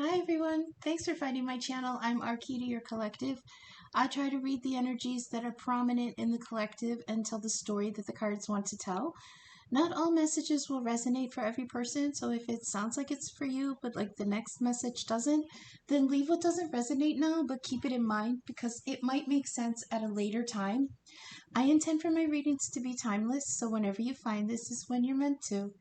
Hi everyone, thanks for finding my channel. I'm Arkytior46. I try to read the energies that are prominent in the collective and tell the story that the cards want to tell. Not all messages will resonate for every person, so if it sounds like it's for you, but like the next message doesn't, then leave what doesn't resonate now, but keep it in mind because it might make sense at a later time. I intend for my readings to be timeless, so whenever you find this is when you're meant to.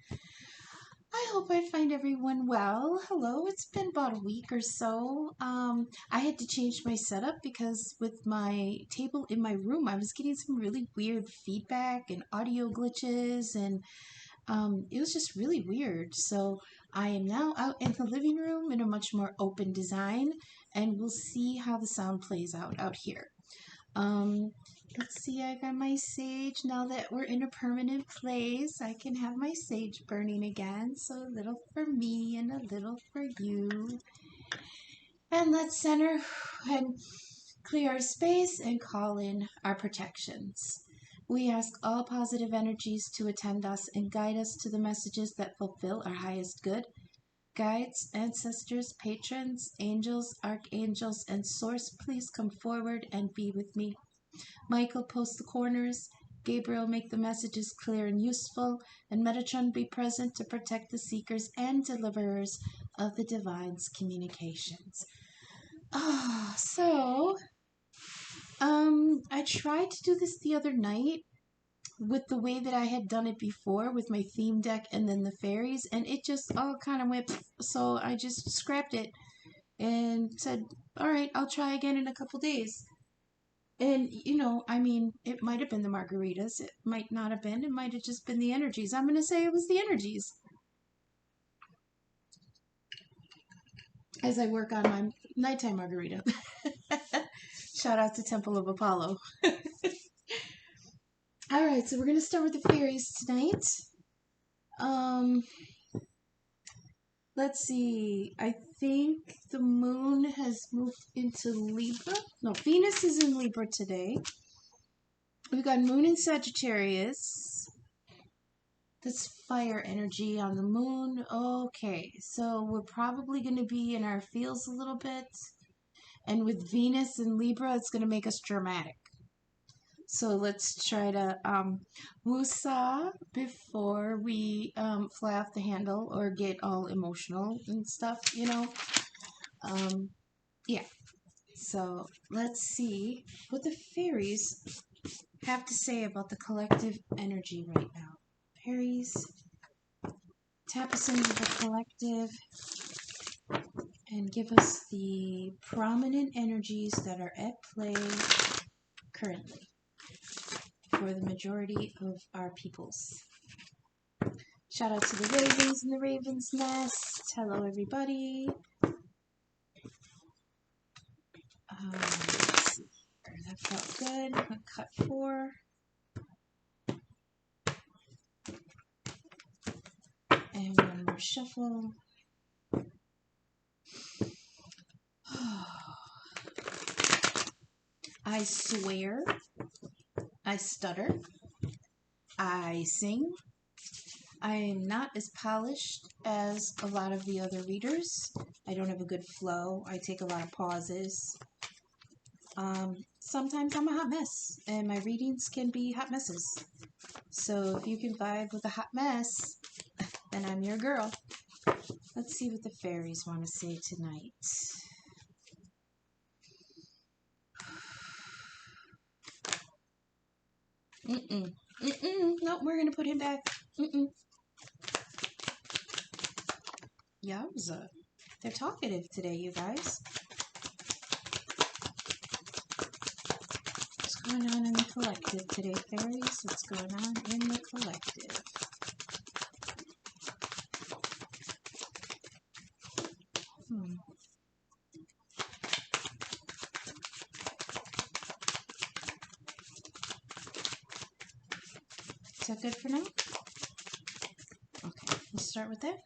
I hope I find everyone well. Hello, it's been about a week or so. I had to change my setup because with my table in my room, I was getting some really weird feedback and audio glitches, and it was just really weird. So I am now out in the living room in a much more open design, and we'll see how the sound plays out here. Let's see, I got my sage. Now that we're in a permanent place, I can have my sage burning again. So a little for me and a little for you. And let's center and clear our space and call in our protections. We ask all positive energies to attend us and guide us to the messages that fulfill our highest good. Guides, ancestors, patrons, angels, archangels, and source, please come forward and be with me. Michael, post the corners. Gabriel, make the messages clear and useful. And Metatron, be present to protect the seekers and deliverers of the divine's communications. I tried to do this the other night with the way that I had done it before with my theme deck and then the fairies, and it just all kind of went, so I just scrapped it and said, all right, I'll try again in a couple days. And, you know, I mean, it might have been the margaritas. It might not have been. It might have just been the energies. I'm going to say it was the energies. As I work on my nighttime margarita. Shout out to Temple of Apollo. All right, so we're going to start with the fairies tonight. Let's see. I think the moon has moved into Libra. No, Venus is in Libra today. We've got moon in Sagittarius. That's fire energy on the moon. Okay, so we're probably going to be in our feels a little bit. And with Venus in Libra, it's going to make us dramatic. So let's try to woosah before we fly off the handle or get all emotional and stuff, you know. Yeah. So let's see what the fairies have to say about the collective energy right now. Fairies, tap us into the collective and give us the prominent energies that are at play currently for the majority of our peoples. Shout out to the ravens in the raven's nest. Hello, everybody. Let's see here. That felt good. I'm going to cut 4. And one more shuffle. I swear, I stutter, I sing. I am not as polished as a lot of the other readers. I don't have a good flow. I take a lot of pauses. Sometimes I'm a hot mess, and my readings can be hot messes. So if you can vibe with a hot mess, then I'm your girl. Let's see what the fairies want to say tonight. Nope, we're going to put him back. Yowza. They're talkative today, you guys. What's going on in the collective today, fairies? What's going on in the collective? Is that good for now? Okay, let's start with that.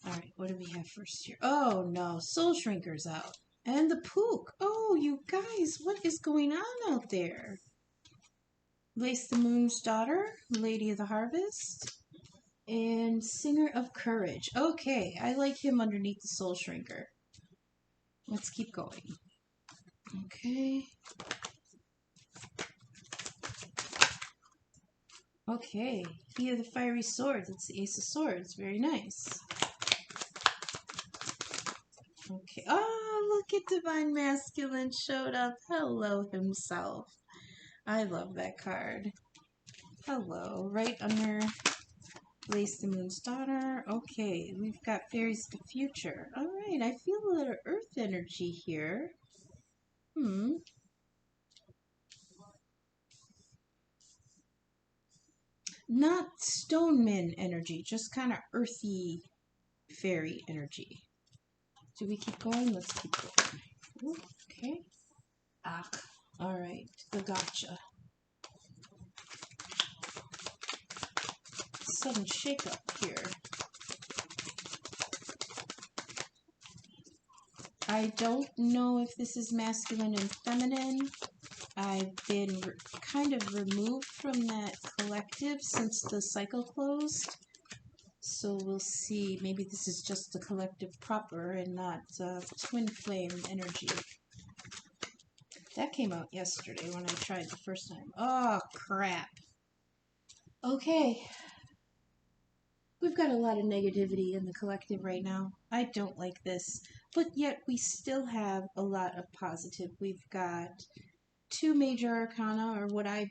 Alright, what do we have first here? Oh no, Soul Shrinker's out. And the Pook. Oh, you guys, what is going on out there? Lace the Moon's daughter, Lady of the Harvest. And Singer of Courage. Okay, I like him underneath the Soul Shrinker. Let's keep going. Okay. Okay, he of the Fiery Sword. That's the Ace of Swords. Very nice. Okay. Oh, look at Divine Masculine showed up. Hello himself. I love that card. Hello. Right under Lace the Moon's Daughter. Okay, we've got Fairies of the Future. Alright, I feel a little Earth energy here. Not Stoneman energy, just kind of earthy fairy energy. Do we keep going? Let's keep going. Ooh, okay. Ah, alright, the gotcha. Sudden shake up here. I don't know if this is masculine and feminine. I've been kind of removed from that collective since the cycle closed. So we'll see. Maybe this is just the collective proper and not twin flame energy. That came out yesterday when I tried the first time. Oh, crap. Okay. We've got a lot of negativity in the collective right now. I don't like this. But yet we still have a lot of positive. We've got 2 major arcana, or what I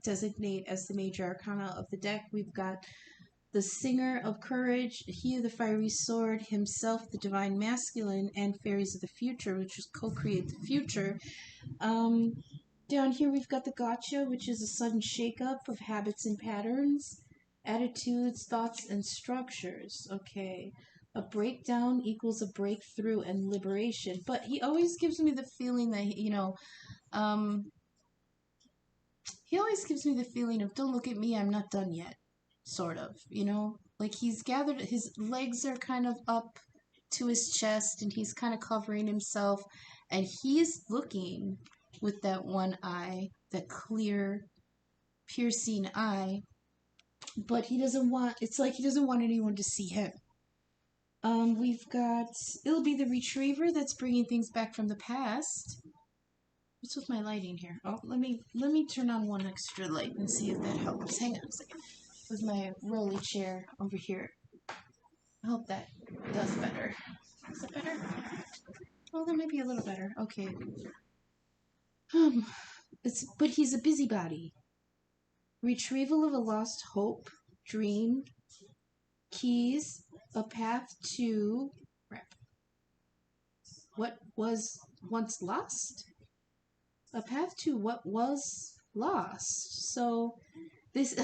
designate as the major arcana of the deck. We've got the Singer of Courage, he of the Fiery Sword, himself, the Divine Masculine, and Fairies of the Future, which is co-create the future. Down here we've got the Gotcha, which is a sudden shakeup of habits and patterns, attitudes, thoughts, and structures. Okay. A breakdown equals a breakthrough and liberation. But he always gives me the feeling that, he always gives me the feeling of, don't look at me, I'm not done yet. Sort of, Like he's gathered, his legs are kind of up to his chest and he's kind of covering himself. And he's looking with that one eye, that clear, piercing eye. But he doesn't want, it's like he doesn't want anyone to see him. We've got, it'll be the Retriever that's bringing things back from the past. What's with my lighting here? Oh, let me turn on one extra light and see if that helps. Hang on a second. With my rolly chair over here. I hope that does better. Is it better? Oh, that might be a little better. Okay. But he's a busybody. Retrieval of a lost hope, dream, keys, a path to what was once lost? A path to what was lost. So this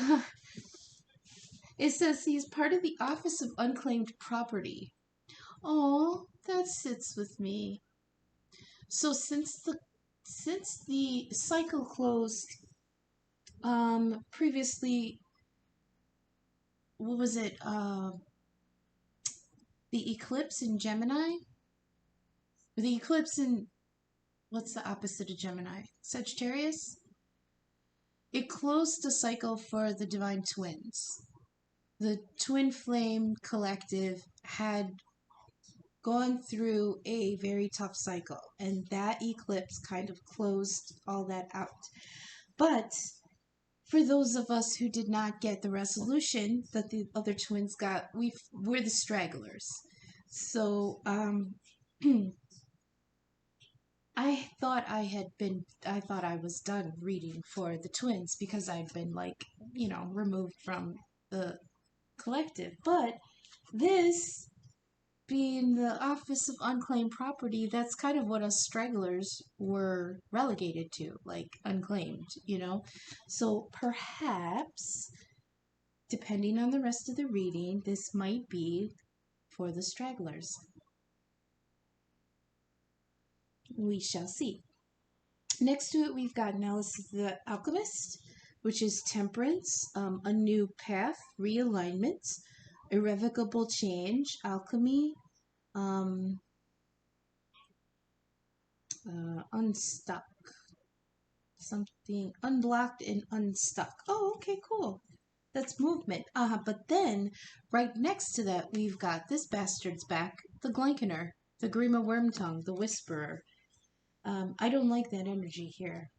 it says he's part of the Office of Unclaimed Property. Oh, that sits with me. So since the cycle closed, previously, what was it? The eclipse in Gemini? The eclipse in, what's the opposite of Gemini? Sagittarius? It closed the cycle for the Divine Twins. The Twin Flame Collective had gone through a very tough cycle, and that eclipse kind of closed all that out. But for those of us who did not get the resolution that the other twins got, we're the stragglers. So I thought I was done reading for the twins because I'd been removed from the collective. But this being the Office of Unclaimed Property, that's kind of what us stragglers were relegated to, like unclaimed, So perhaps, depending on the rest of the reading, this might be for the stragglers. We shall see. Next to it, we've got Analysis of the Alchemist, which is Temperance, a new path, realignment, irrevocable change, alchemy, unstuck, something unblocked and unstuck. Oh, okay, cool. That's movement. But then right next to that, we've got this bastard's back, the Glanconer, the Grima Wormtongue, the Whisperer. I don't like that energy here.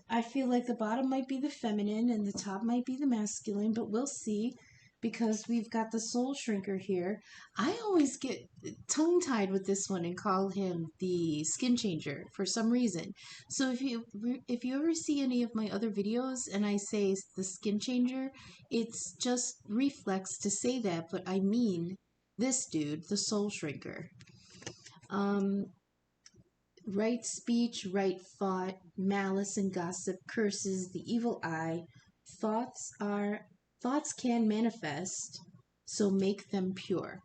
I feel like the bottom might be the feminine and the top might be the masculine, but we'll see because we've got the soul shrinker here. I always get tongue-tied with this one and call him the skin changer for some reason. So if you ever see any of my other videos and I say the skin changer, it's just reflex to say that, but I mean this dude, the soul shrinker. Right speech, right thought, malice and gossip, curses, the evil eye. Thoughts can manifest, so make them pure.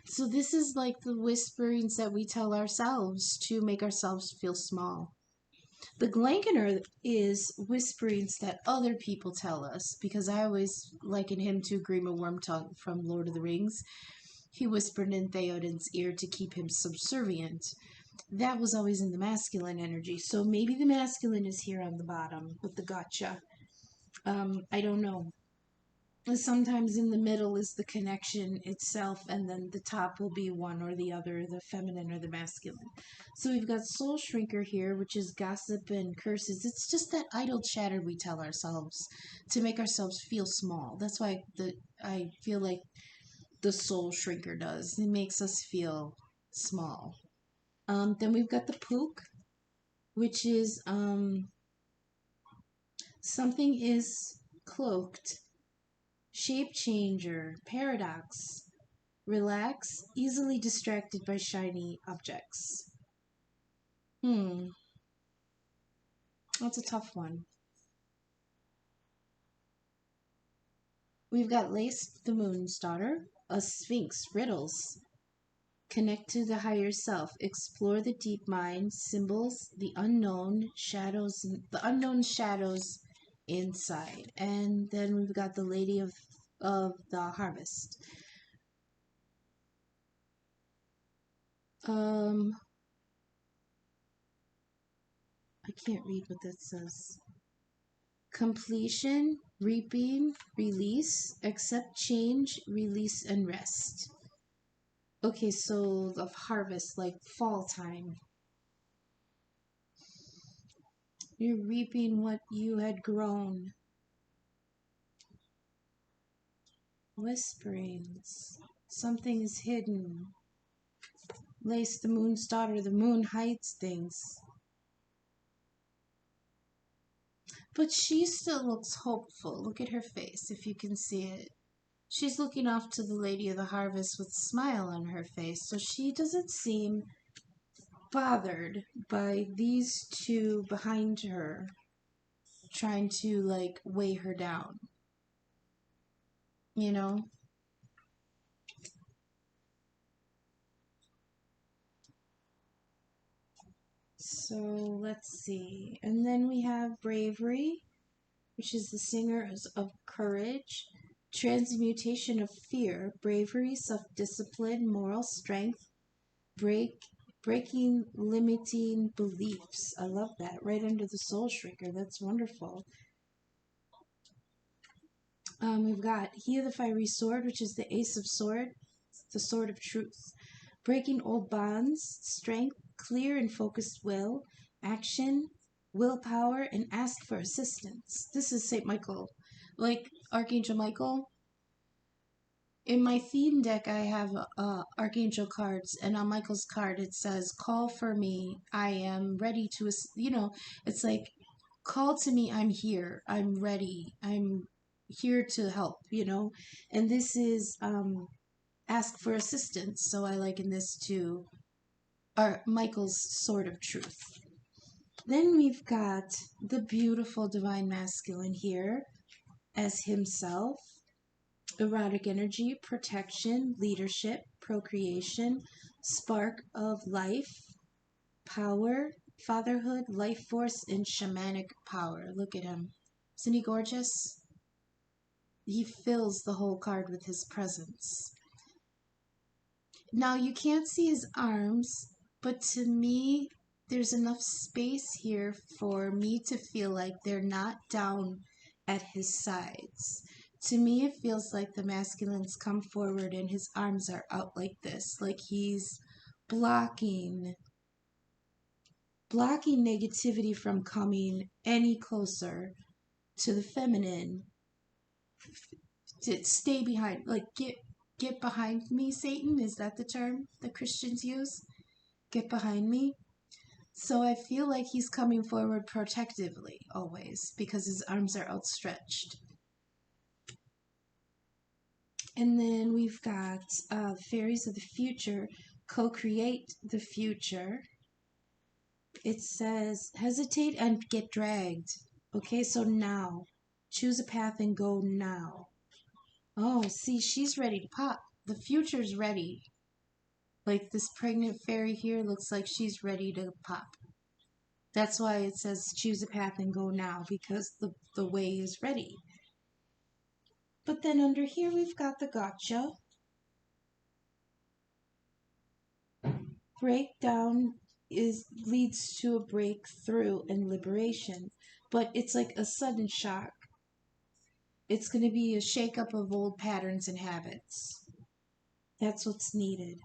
So this is like the whisperings that we tell ourselves to make ourselves feel small. The Glanconer is whisperings that other people tell us, because I always liken him to Grima Wormtongue from Lord of the Rings. He whispered in Theoden's ear to keep him subservient. That was always in the masculine energy. So maybe the masculine is here on the bottom with the gotcha. I don't know. Sometimes in the middle is the connection itself, and then the top will be one or the other, the feminine or the masculine. So we've got soul shrinker here, which is gossip and curses. It's just that idle chatter we tell ourselves to make ourselves feel small. That's why I feel like the soul shrinker does. It makes us feel small. Then we've got the Pook, which is something is cloaked, shape changer, paradox, relax, easily distracted by shiny objects. That's a tough one. We've got Lace, the Moon's daughter, a Sphinx, riddles. Connect to the higher self. Explore the deep mind, symbols, the unknown shadows inside. And then we've got the Lady of the Harvest. I can't read what that says. Completion, reaping, release, accept change, release, and rest. Okay, so of harvest, like fall time. You're reaping what you had grown. Whisperings. Something is hidden. Lace, the moon's daughter. The moon hides things. But she still looks hopeful. Look at her face, if you can see it. She's looking off to the Lady of the Harvest with a smile on her face, so she doesn't seem bothered by these two behind her trying to, like, weigh her down. You know? So, let's see. And then we have bravery, which is the singers of courage, transmutation of fear, bravery, self-discipline, moral strength, breaking limiting beliefs. I love that. Right under the soul shrinker. That's wonderful. We've got He of the Fiery Sword, which is the Ace of Sword, the Sword of Truth. Breaking old bonds, strength, clear and focused will, action, willpower, and ask for assistance. This is St. Michael, like Archangel Michael. In my theme deck, I have Archangel cards, and on Michael's card it says, call for me, I am ready to, it's like, call to me, I'm here, I'm ready, I'm here to help, and this is ask for assistance, so I liken this to Michael's Sword of Truth. Then we've got the beautiful Divine Masculine here as himself. Erotic energy, protection, leadership, procreation, spark of life, power, fatherhood, life force, and shamanic power. Look at him. Isn't he gorgeous? He fills the whole card with his presence. Now, you can't see his arms, but to me, there's enough space here for me to feel like they're not down at his sides. To me, it feels like the masculine's come forward and his arms are out like this, like he's blocking negativity from coming any closer to the feminine. To stay behind, like get behind me, Satan. Is that the term that Christians use? Get behind me. So I feel like he's coming forward protectively always because his arms are outstretched. And then we've got fairies of the future, co-create the future. It says, hesitate and get dragged. Okay, so now. Choose a path and go now. Oh, see, she's ready to pop. The future's ready. Like this pregnant fairy here looks like she's ready to pop. That's why it says choose a path and go now, because the way is ready. But then under here we've got the gotcha. Breakdown leads to a breakthrough and liberation, but it's like a sudden shock. It's going to be a shakeup of old patterns and habits. That's what's needed.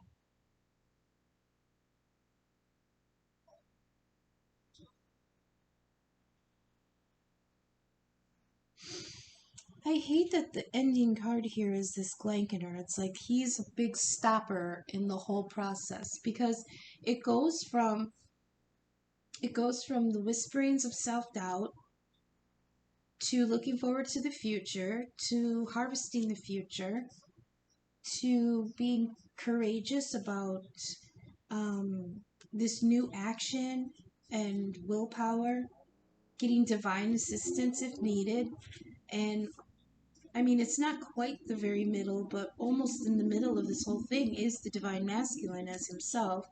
I hate that the ending card here is this Glanconer. It's like he's a big stopper in the whole process, because it goes from the whisperings of self-doubt to looking forward to the future, to harvesting the future, to being courageous about this new action and willpower, getting divine assistance if needed. And I mean, it's not quite the very middle, but almost in the middle of this whole thing is the divine masculine as himself.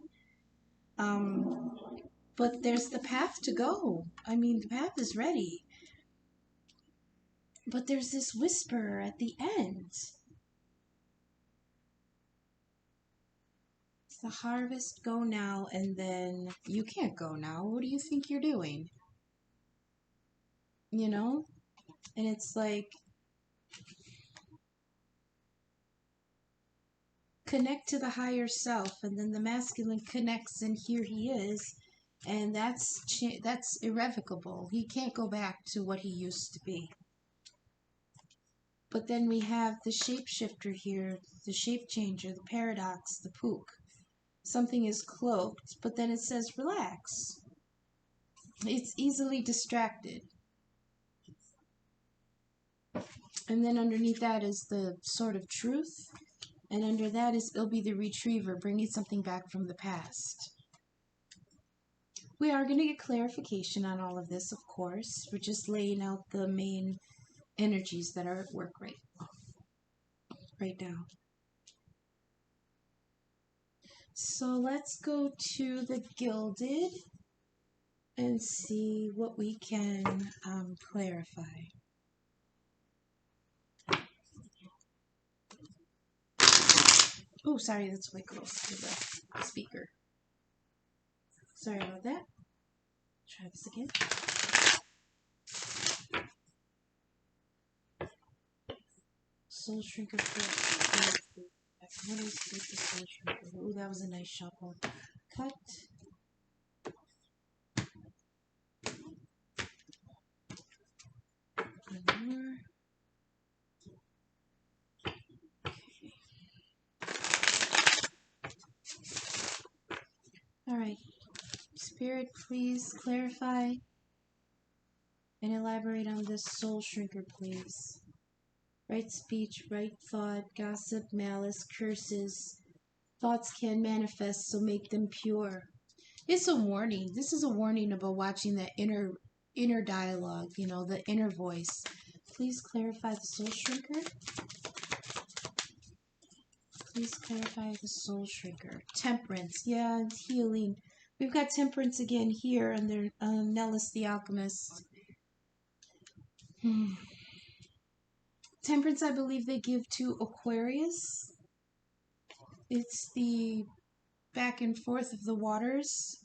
But there's the path to go. I mean, the path is ready. But there's this whisper at the end. It's the harvest, go now, and then you can't go now. What do you think you're doing? You know? And it's like, connect to the higher self, and then the masculine connects, and here he is. And that's irrevocable. He can't go back to what he used to be. But then we have the shapeshifter here, the shape changer, the paradox, the pook. Something is cloaked, but then it says relax. It's easily distracted. And then underneath that is the sword of truth. And under that is it'll be the retriever, bringing something back from the past. We are going to get clarification on all of this, of course. We're just laying out the main energies that are at work right now. So let's go to the Gilded and see what we can clarify. Oh, sorry, that's way close to the speaker. Sorry about that. Try this again. Soul Shrinker. What is with the Soul Shrinker? Ooh, that was a nice shuffle. Cut. One more. All right. Spirit, please clarify and elaborate on this Soul Shrinker, please. Right speech, right thought, gossip, malice, curses. Thoughts can manifest, so make them pure. It's a warning. This is a warning about watching that inner dialogue, you know, the inner voice. Please clarify the Soul Shrinker. Please clarify the Soul Shrinker. Temperance, yeah, healing. We've got Temperance again here under Nellis the Alchemist. Temperance, I believe they give to Aquarius. It's the back and forth of the waters.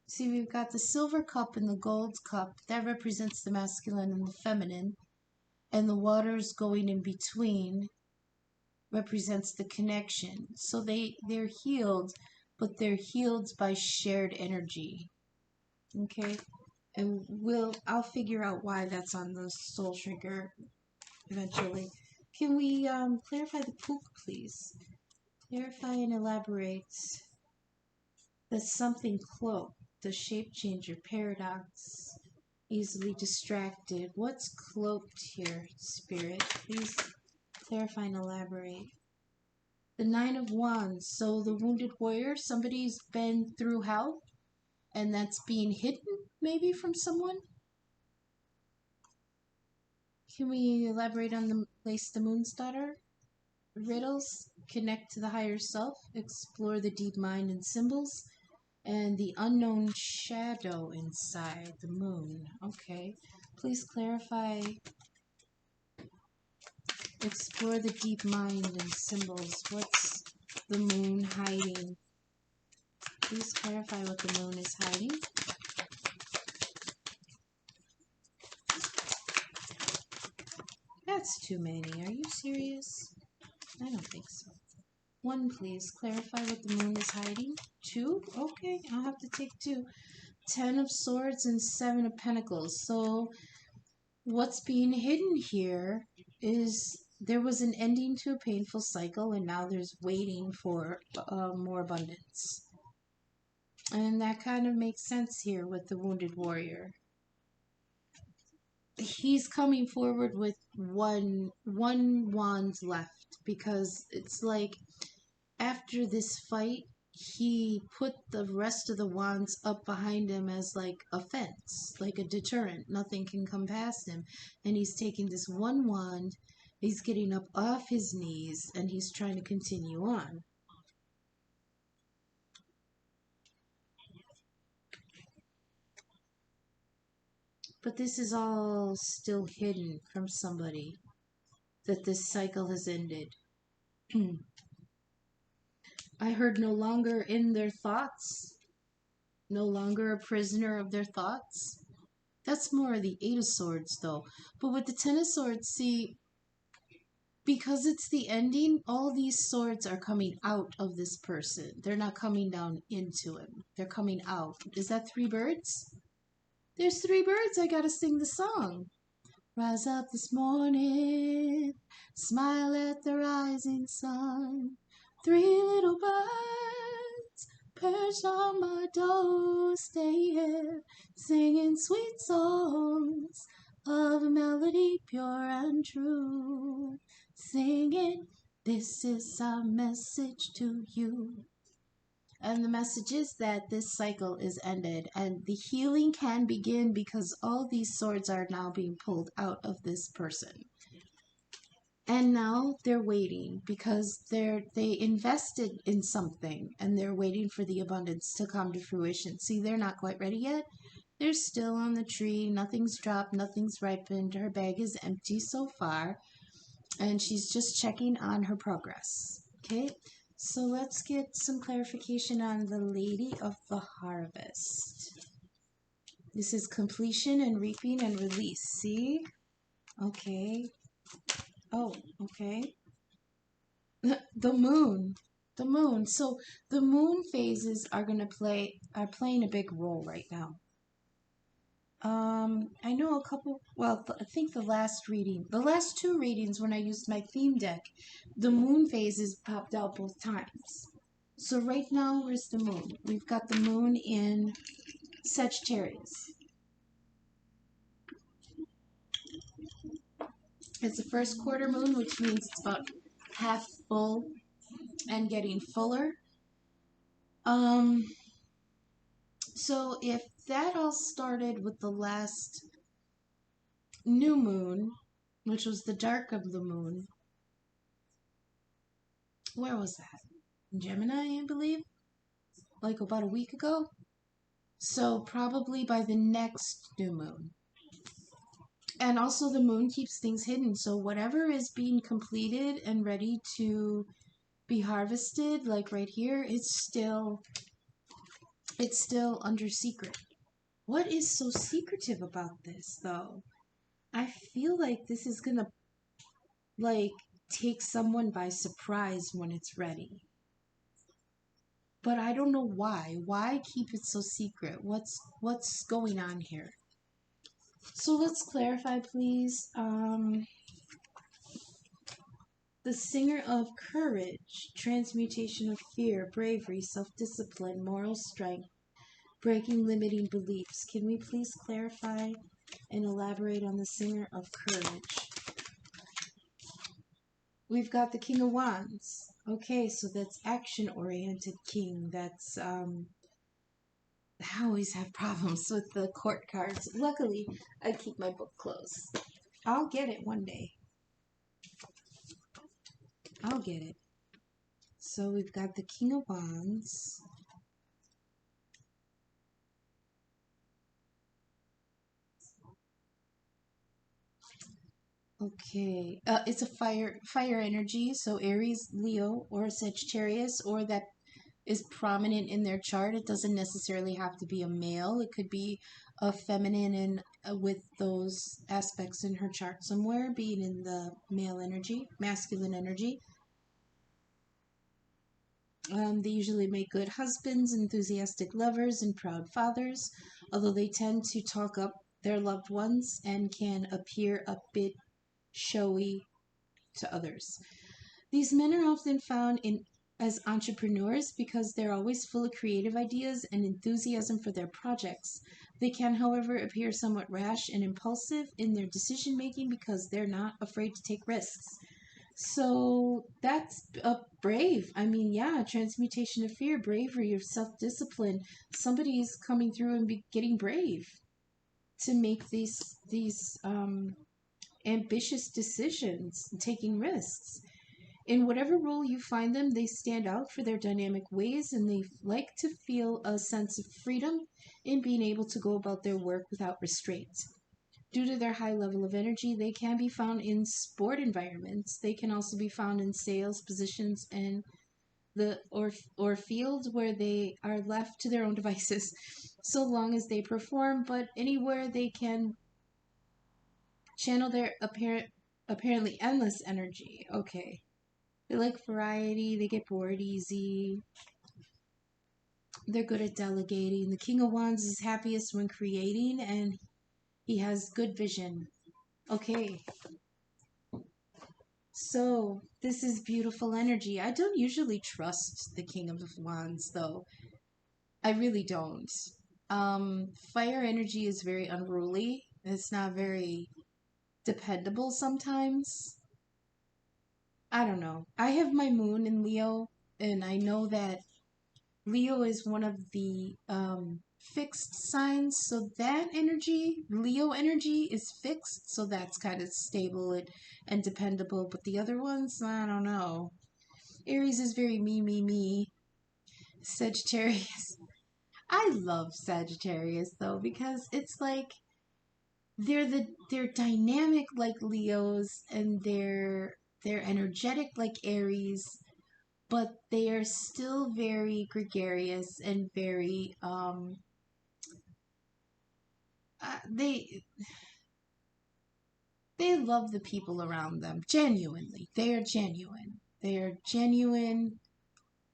See, we've got the silver cup and the gold cup. That represents the masculine and the feminine. And the waters going in between represents the connection. So they're healed, but they're healed by shared energy. Okay? And I'll figure out why that's on the soul shrinker eventually. Can we clarify the poop, please? Clarify and elaborate. That's something cloaked. The shape changer, paradox, easily distracted. What's cloaked here, Spirit? Please clarify and elaborate. The Nine of Wands. So the wounded warrior, somebody's been through hell, and that's being hidden, maybe, from someone. Can we elaborate on the place the moon's daughter? Riddles, connect to the higher self, explore the deep mind and symbols, and the unknown shadow inside the moon. Okay, please clarify. Explore the deep mind and symbols. What's the moon hiding? Please clarify what the moon is hiding. That's too many. Are you serious? I don't think so. One, please. Clarify what the moon is hiding. Two? Okay, I'll have to take two. 10 of Swords and 7 of Pentacles. So what's being hidden here is there was an ending to a painful cycle, and now there's waiting for more abundance. And that kind of makes sense here with the wounded warrior. He's coming forward with one wand left, because it's like after this fight, he put the rest of the wands up behind him as like a fence, like a deterrent. Nothing can come past him. And he's taking this one wand, he's getting up off his knees, and he's trying to continue on. But this is all still hidden from somebody, that this cycle has ended. I heard no longer in their thoughts, no longer a prisoner of their thoughts. That's more of the 8 of Swords, though. But with the 10 of Swords, see, because it's the ending, all these swords are coming out of this person. They're not coming down into him. They're coming out. Is that 3 birds? There's 3 birds. I gotta sing the song. Rise up this morning, smile at the rising sun. 3 little birds perched on my doorstep, singing sweet songs of a melody pure and true. Singing, this is our message to you. And the message is that this cycle is ended, and the healing can begin because all these swords are now being pulled out of this person. And now they're waiting because they invested in something, and they're waiting for the abundance to come to fruition. See, they're not quite ready yet. They're still on the tree. Nothing's dropped. Nothing's ripened. Her bag is empty so far, and she's just checking on her progress. Okay? So let's get some clarification on the Lady of the Harvest. This is completion and reaping and release. See? Okay. Oh, okay. The moon. The moon. So the moon phases are playing a big role right now. I know a couple, well, I think the last 2 readings when I used my theme deck, the moon phases popped out both times. So right now, where's the moon? We've got the moon in Sagittarius. It's the first quarter moon, which means it's about half full and getting fuller. So if that all started with the last new moon, which was the dark of the moon, where was that? Gemini, I believe, like about a week ago. So probably by the next new moon. And also the moon keeps things hidden. So whatever is being completed and ready to be harvested, like right here, it's still It's still under secret. What is so secretive about this, though? I feel like this is gonna, like, take someone by surprise when it's ready. But I don't know why. Why keep it so secret? What's going on here? So let's clarify, please. The singer of courage, transmutation of fear, bravery, self-discipline, moral strength, breaking limiting beliefs. Can we please clarify and elaborate on the singer of courage? We've got the King of Wands. Okay, so that's action-oriented king. That's, I always have problems with the court cards. Luckily, I keep my book closed. I'll get it one day. I'll get it. So we've got the King of Wands. Okay, it's a fire energy, so Aries, Leo, or Sagittarius, or that is prominent in their chart. It doesn't necessarily have to be a male. It could be a feminine and with those aspects in her chart somewhere, being in the male energy, masculine energy. They usually make good husbands, enthusiastic lovers, and proud fathers, although they tend to talk up their loved ones and can appear a bit showy to others. These men are often found as entrepreneurs because they're always full of creative ideas and enthusiasm for their projects. They can, however, appear somewhat rash and impulsive in their decision making because they're not afraid to take risks. So that's brave. I mean, yeah, transmutation of fear, bravery, of self-discipline. Somebody's coming through and getting brave to make these ambitious decisions, taking risks. In whatever role you find them, they stand out for their dynamic ways and they like to feel a sense of freedom in being able to go about their work without restraint. Due to their high level of energy, they can be found in sport environments. They can also be found in sales positions and or fields where they are left to their own devices so long as they perform, but anywhere they can channel their apparently endless energy. Okay. They like variety, they get bored easy. They're good at delegating. The King of Wands is happiest when creating and he has good vision. Okay. So, this is beautiful energy. I don't usually trust the King of Wands though. I really don't. Fire energy is very unruly. It's not very dependable sometimes. I don't know. I have my moon in Leo, and I know that Leo is one of the fixed signs. So that energy, Leo energy, is fixed. So that's kind of stable and dependable. But the other ones, I don't know. Aries is very me, me, me. Sagittarius. I love Sagittarius though because it's like they're dynamic like Leos and they're energetic like Aries, but they are still very gregarious and very they love the people around them genuinely. They are genuine. They are genuine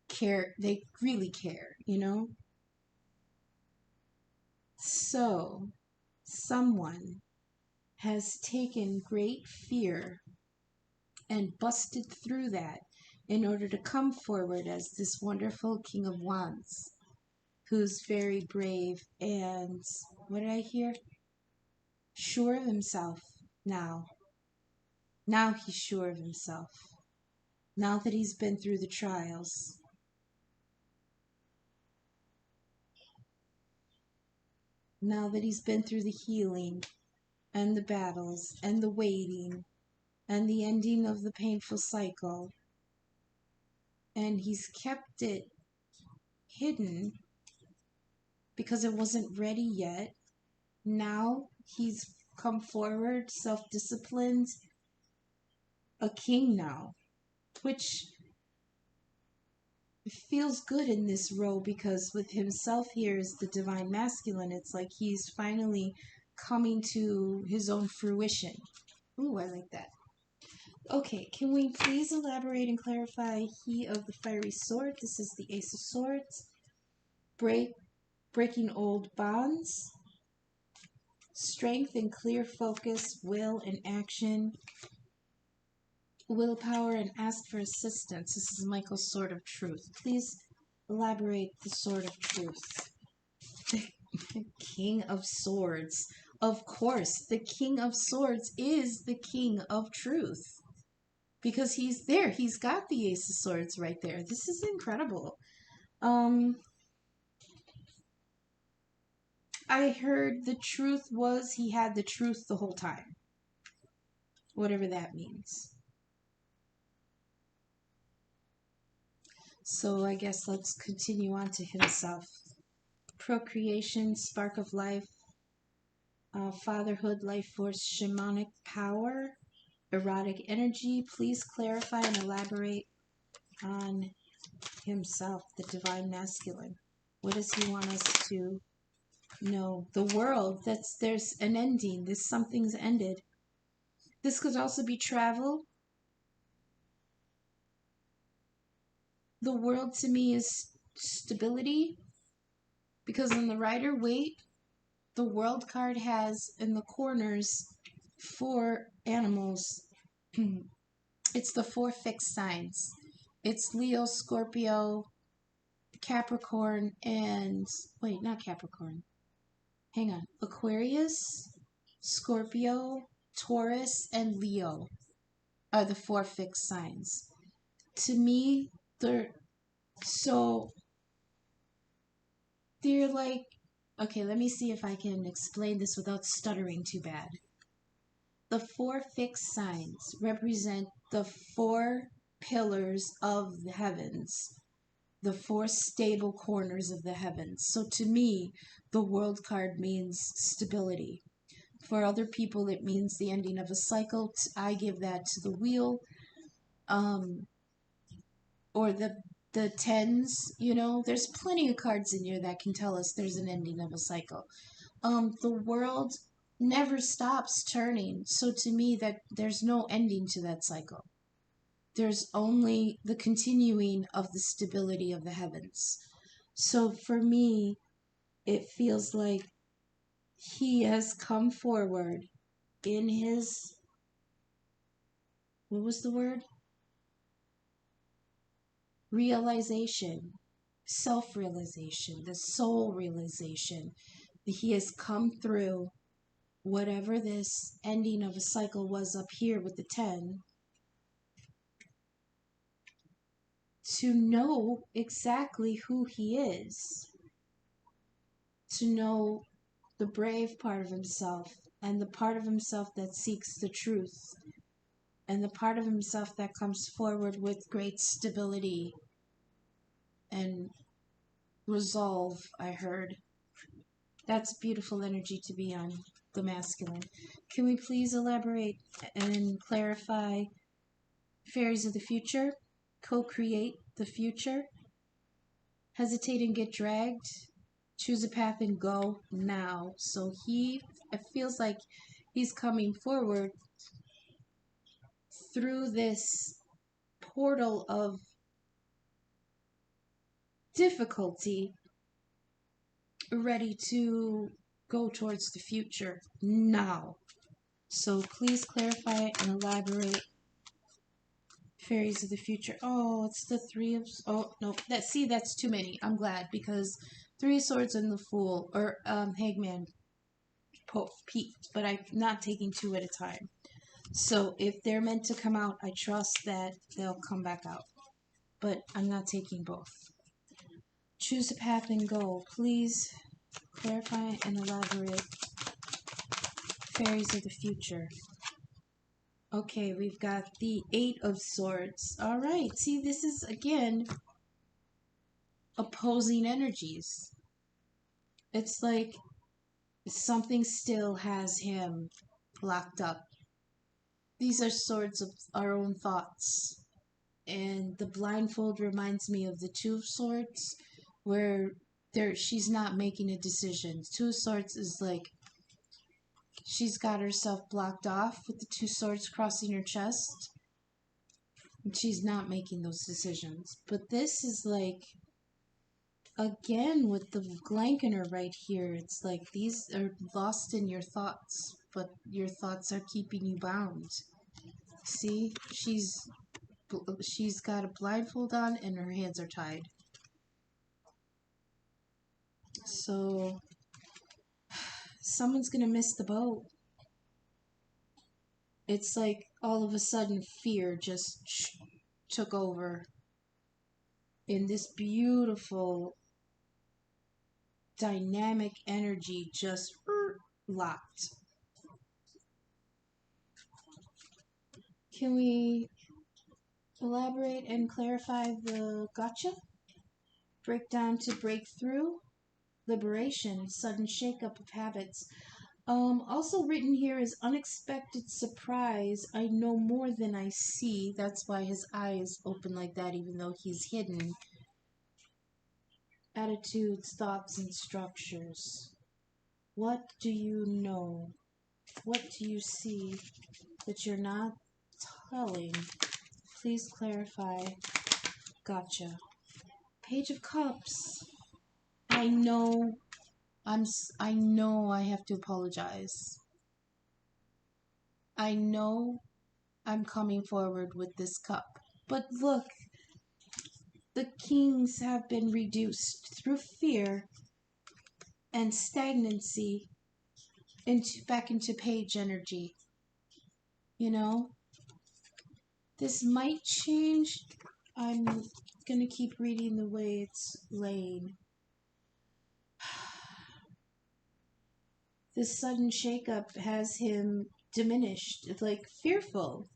care. They really care, you know? So, someone has taken great fear and busted through that in order to come forward as this wonderful King of Wands, who's very brave and, what did I hear? Sure of himself now. Now he's sure of himself. Now that he's been through the trials. Now that he's been through the healing and the battles and the waiting and the ending of the painful cycle. And he's kept it hidden because it wasn't ready yet. Now he's come forward, self-disciplined, a king now, which it feels good in this row because with himself here is the divine masculine. It's like he's finally coming to his own fruition. Ooh, I like that. Okay, can we please elaborate and clarify he of the fiery sword? This is the Ace of Swords. Breaking old bonds. Strength and clear focus, will and action. Willpower and ask for assistance. This is Michael's Sword of Truth. Please elaborate the Sword of Truth. The King of Swords. Of course, the King of Swords is the King of Truth. Because he's there. He's got the Ace of Swords right there. This is incredible. I heard the truth was he had the truth the whole time. Whatever that means. So I guess let's continue on to himself. Procreation, spark of life, fatherhood, life force, shamanic power, erotic energy. Please clarify and elaborate on himself, the divine masculine. What does he want us to know? The world, there's an ending. Something's ended. This could also be travel. The world to me is stability. Because in the Rider Waite, the world card has in the corners 4 animals. It's the 4 fixed signs. It's Leo, Scorpio, Capricorn, and... Wait, not Capricorn. Hang on. Aquarius, Scorpio, Taurus, and Leo are the 4 fixed signs. To me, they're like... Okay, let me see if I can explain this without stuttering too bad. The 4 fixed signs represent the 4 pillars of the heavens, the 4 stable corners of the heavens. So to me, the world card means stability. For other people, it means the ending of a cycle. I give that to the wheel, or the tens. You know, there's plenty of cards in here that can tell us there's an ending of a cycle. The world never stops turning. So to me, that there's no ending to that cycle. There's only the continuing of the stability of the heavens. So for me, it feels like he has come forward in his, what was the word? Realization, self-realization, the soul realization. He has come through whatever this ending of a cycle was up here with the 10, to know exactly who he is, to know the brave part of himself, and the part of himself that seeks the truth, and the part of himself that comes forward with great stability and resolve, I heard. That's beautiful energy to be on, the masculine. Can we please elaborate and clarify fairies of the future? Co-create the future. Hesitate and get dragged. Choose a path and go now. So it feels like he's coming forward through this portal of difficulty, ready to go towards the future now. So please clarify and elaborate fairies of the future. Oh, it's the 3 of... Oh, no. That's too many. I'm glad, because 3 of Swords and the Fool, or Hangman peaked, but I'm not taking 2 at a time. So if they're meant to come out, I trust that they'll come back out. But I'm not taking both. Choose a path and go. Please clarify and elaborate fairies of the future. Okay, we've got the 8 of Swords. All right, see, this is, again, opposing energies. It's like something still has him locked up. These are swords of our own thoughts. and the blindfold reminds me of the Two of Swords, where she's not making a decision. Two of Swords is like she's got herself blocked off with the two swords crossing her chest, and she's not making those decisions. But this is like, again, with the Glanconer right here, it's like these are lost in your thoughts, but your thoughts are keeping you bound. See, she's got a blindfold on and her hands are tied. So someone's gonna miss the boat. It's like all of a sudden fear just took over in this beautiful dynamic energy, just locked. Can we elaborate and clarify the gotcha? Breakdown to breakthrough, liberation, sudden shakeup of habits. Also written here is unexpected surprise. I know more than I see. That's why his eyes open like that, even though he's hidden. Attitudes, thoughts, and structures. What do you know? What do you see that you're not telling? Please clarify. Gotcha. Page of Cups. I know I have to apologize. I know I'm coming forward with this cup. But look, the kings have been reduced through fear and stagnancy back into page energy. You know? This might change. I'm going to keep reading the way it's laying. This sudden shakeup has him diminished, like fearful.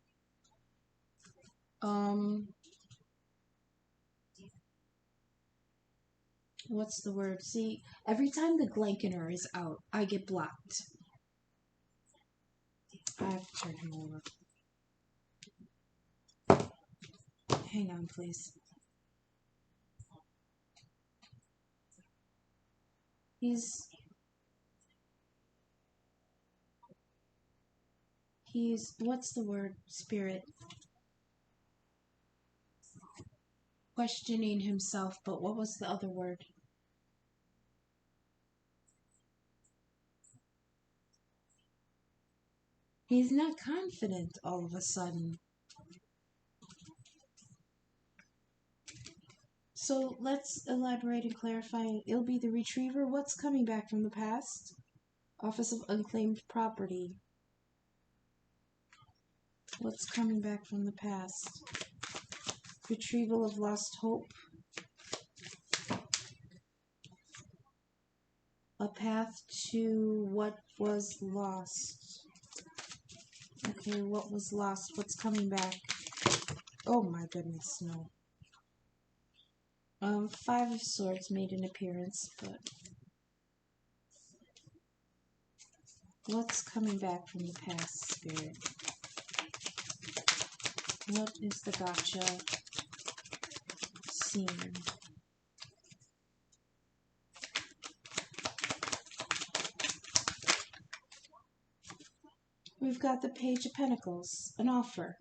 What's the word? See, every time the Glanconer is out, I get blocked. I have to turn him over. Hang on, please. He's, what's the word? Spirit. Questioning himself, but what was the other word? He's not confident all of a sudden. So let's elaborate and clarify. It'll be the retriever. What's coming back from the past? Office of Unclaimed Property. What's coming back from the past? Retrieval of lost hope. A path to what was lost. Okay, what was lost? What's coming back? Oh my goodness, no. Five of Swords made an appearance, but what's coming back from the past, Spirit? What is the gotcha scene? We've got the Page of Pentacles, an offer.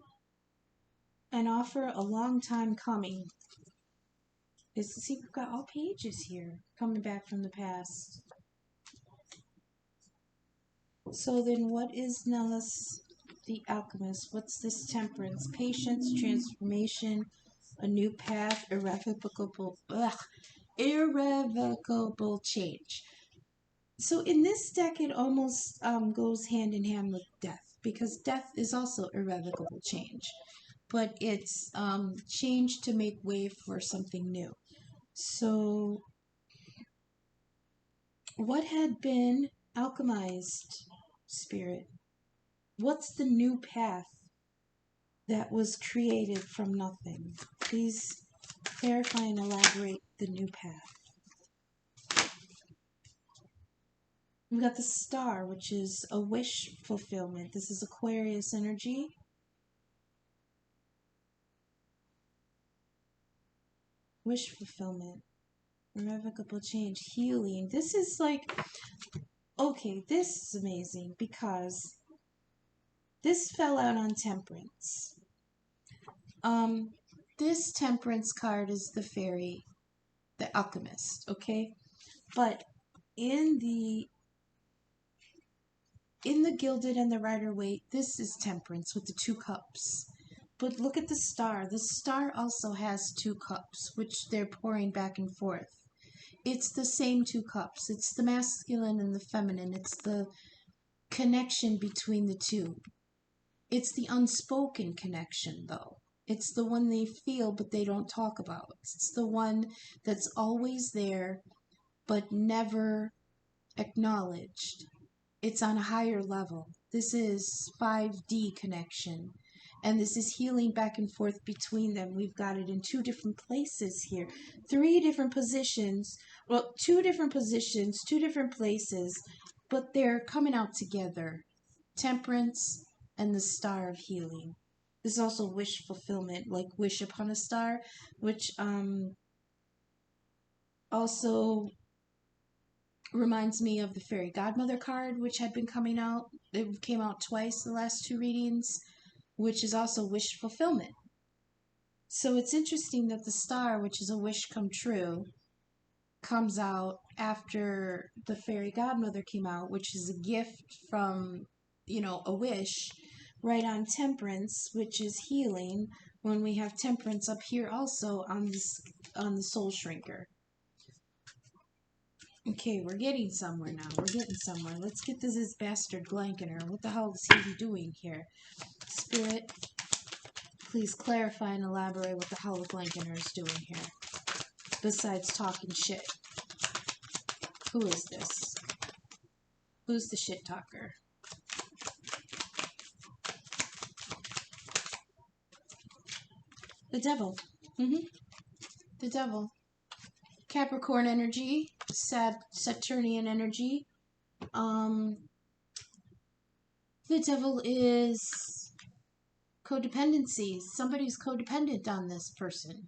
An offer a long time coming. See, we've got all pages here coming back from the past. So then what is Nellis the Alchemist? What's this? Temperance, patience, transformation, a new path, irrevocable change. So in this deck, it almost goes hand in hand with death, because death is also irrevocable change, but it's change to make way for something new. So what had been alchemized, Spirit? What's the new path that was created from nothing? Please clarify and elaborate the new path. We've got the Star, which is a wish fulfillment. This is Aquarius energy. Wish fulfillment. Irrevocable change. Healing. This is like... Okay, this is amazing because this fell out on Temperance. This Temperance card is the fairy, the alchemist, okay? But in the Gilded and the Rider-Waite, this is Temperance with the 2 cups. But look at the star. The star also has 2 cups, which they're pouring back and forth. It's the same 2 cups. It's the masculine and the feminine. It's the connection between the two. It's the unspoken connection, though. It's the one they feel but they don't talk about. It's the one that's always there but never acknowledged. It's on a higher level. This is 5D connection. And this is healing back and forth between them. We've got it in 2 different places here. 3 different positions. Well, 2 different positions, 2 different places. But they're coming out together. Temperance and the Star of Healing. This is also wish fulfillment, like wish upon a star, which also reminds me of the Fairy Godmother card, which had been coming out. It came out twice the last 2 readings, which is also wish fulfillment. So it's interesting that the star, which is a wish come true, comes out after the Fairy Godmother came out, which is a gift from, you know, a wish, right on Temperance, which is healing, when we have Temperance up here also on the Soul Shrinker. Okay, we're getting somewhere now. We're getting somewhere. Let's get this bastard Glanconer. What the hell is he doing here? Spirit, please clarify and elaborate what the hell the Glanconer is doing here. Besides talking shit. Who is this? Who's the shit talker? The Devil. The Devil. Capricorn energy. Saturnian energy. The Devil is codependency. Somebody's codependent on this person.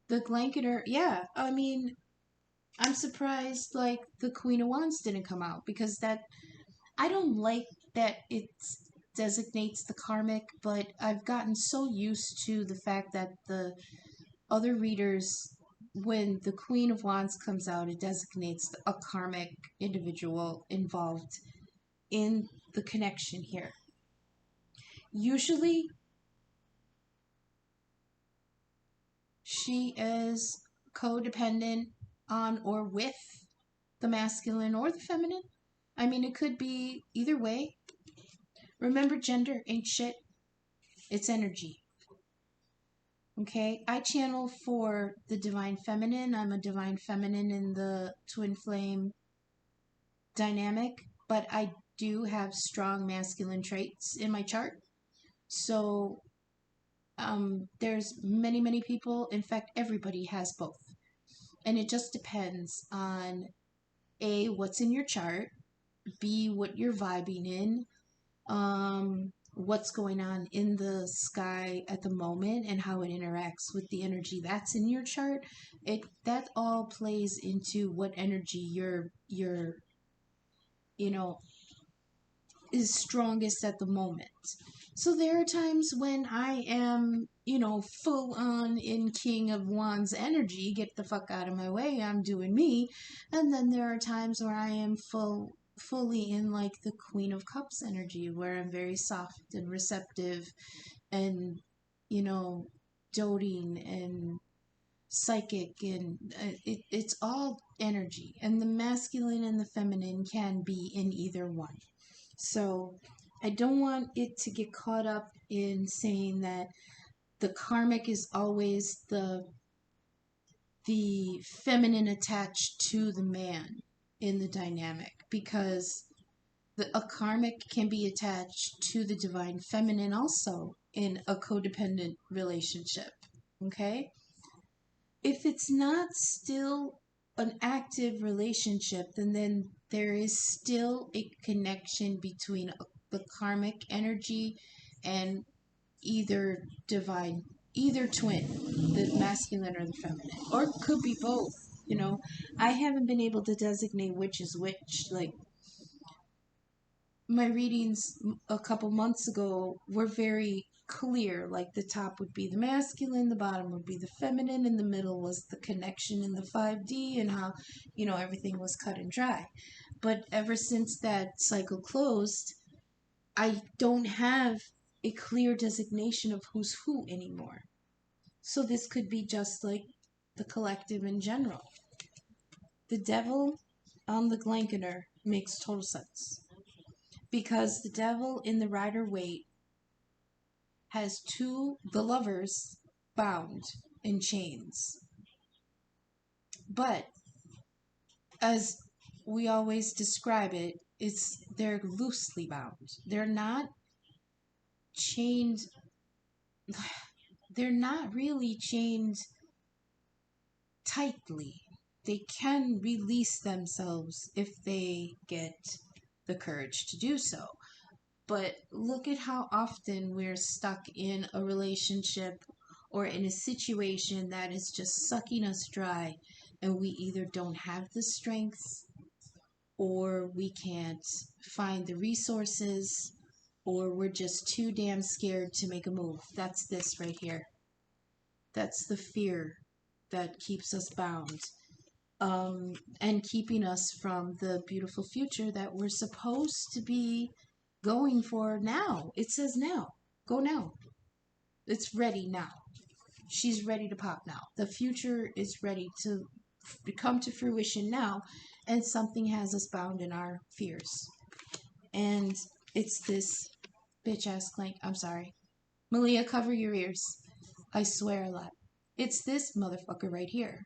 The Glanconer, yeah, I mean, I'm surprised, like, the Queen of Wands didn't come out, because that, I don't like that it designates the karmic, but I've gotten so used to the fact that the other readers, when the Queen of Wands comes out, it designates a karmic individual involved in the connection here. Usually, she is codependent on or with the masculine or the feminine. I mean, it could be either way. Remember, gender ain't shit. It's energy. Okay? I channel for the Divine Feminine. I'm a Divine Feminine in the Twin Flame dynamic, but I do have strong masculine traits in my chart. So, there's many people. In fact, everybody has both. And it just depends on A, what's in your chart, B, what you're vibing in, what's going on in the sky at the moment, and how it interacts with the energy that's in your chart. That all plays into what energy you're you know, is strongest at the moment. So there are times when I am, you know, full on in King of Wands energy, get the fuck out of my way, I'm doing me. And then there are times where I am fully in like the Queen of Cups energy, where I'm very soft and receptive and, you know, doting and psychic, and it's all energy. And the masculine and the feminine can be in either one. So I don't want it to get caught up in saying that the karmic is always the feminine attached to the man in the dynamic, because a karmic can be attached to the divine feminine also in a codependent relationship. Okay? If it's not still an active relationship, then there is still a connection between the karmic energy and either either twin, the masculine or the feminine, or it could be both. You know, I haven't been able to designate which is which. Like, my readings a couple months ago were very clear. Like, the top would be the masculine, the bottom would be the feminine, and the middle was the connection in the 5D, and how, you know, everything was cut and dry. But ever since that cycle closed, I don't have a clear designation of who's who anymore. So this could be just like the collective in general. The devil on the Glanconer makes total sense, because the devil in the Rider Waite has the lovers bound in chains. But as we always describe it, they're loosely bound. They're not chained. They're not really chained tightly. They can release themselves if they get the courage to do so. But look at how often we're stuck in a relationship or in a situation that is just sucking us dry, and we either don't have the strength, or we can't find the resources, or we're just too damn scared to make a move. That's this right here. That's the fear that keeps us bound, and keeping us from the beautiful future that we're supposed to be going for now. It says now. Go now. It's ready now. She's ready to pop now. The future is ready to come to fruition now, and something has us bound in our fears. And it's this bitch-ass clank. I'm sorry. Malia, cover your ears. I swear a lot. It's this motherfucker right here.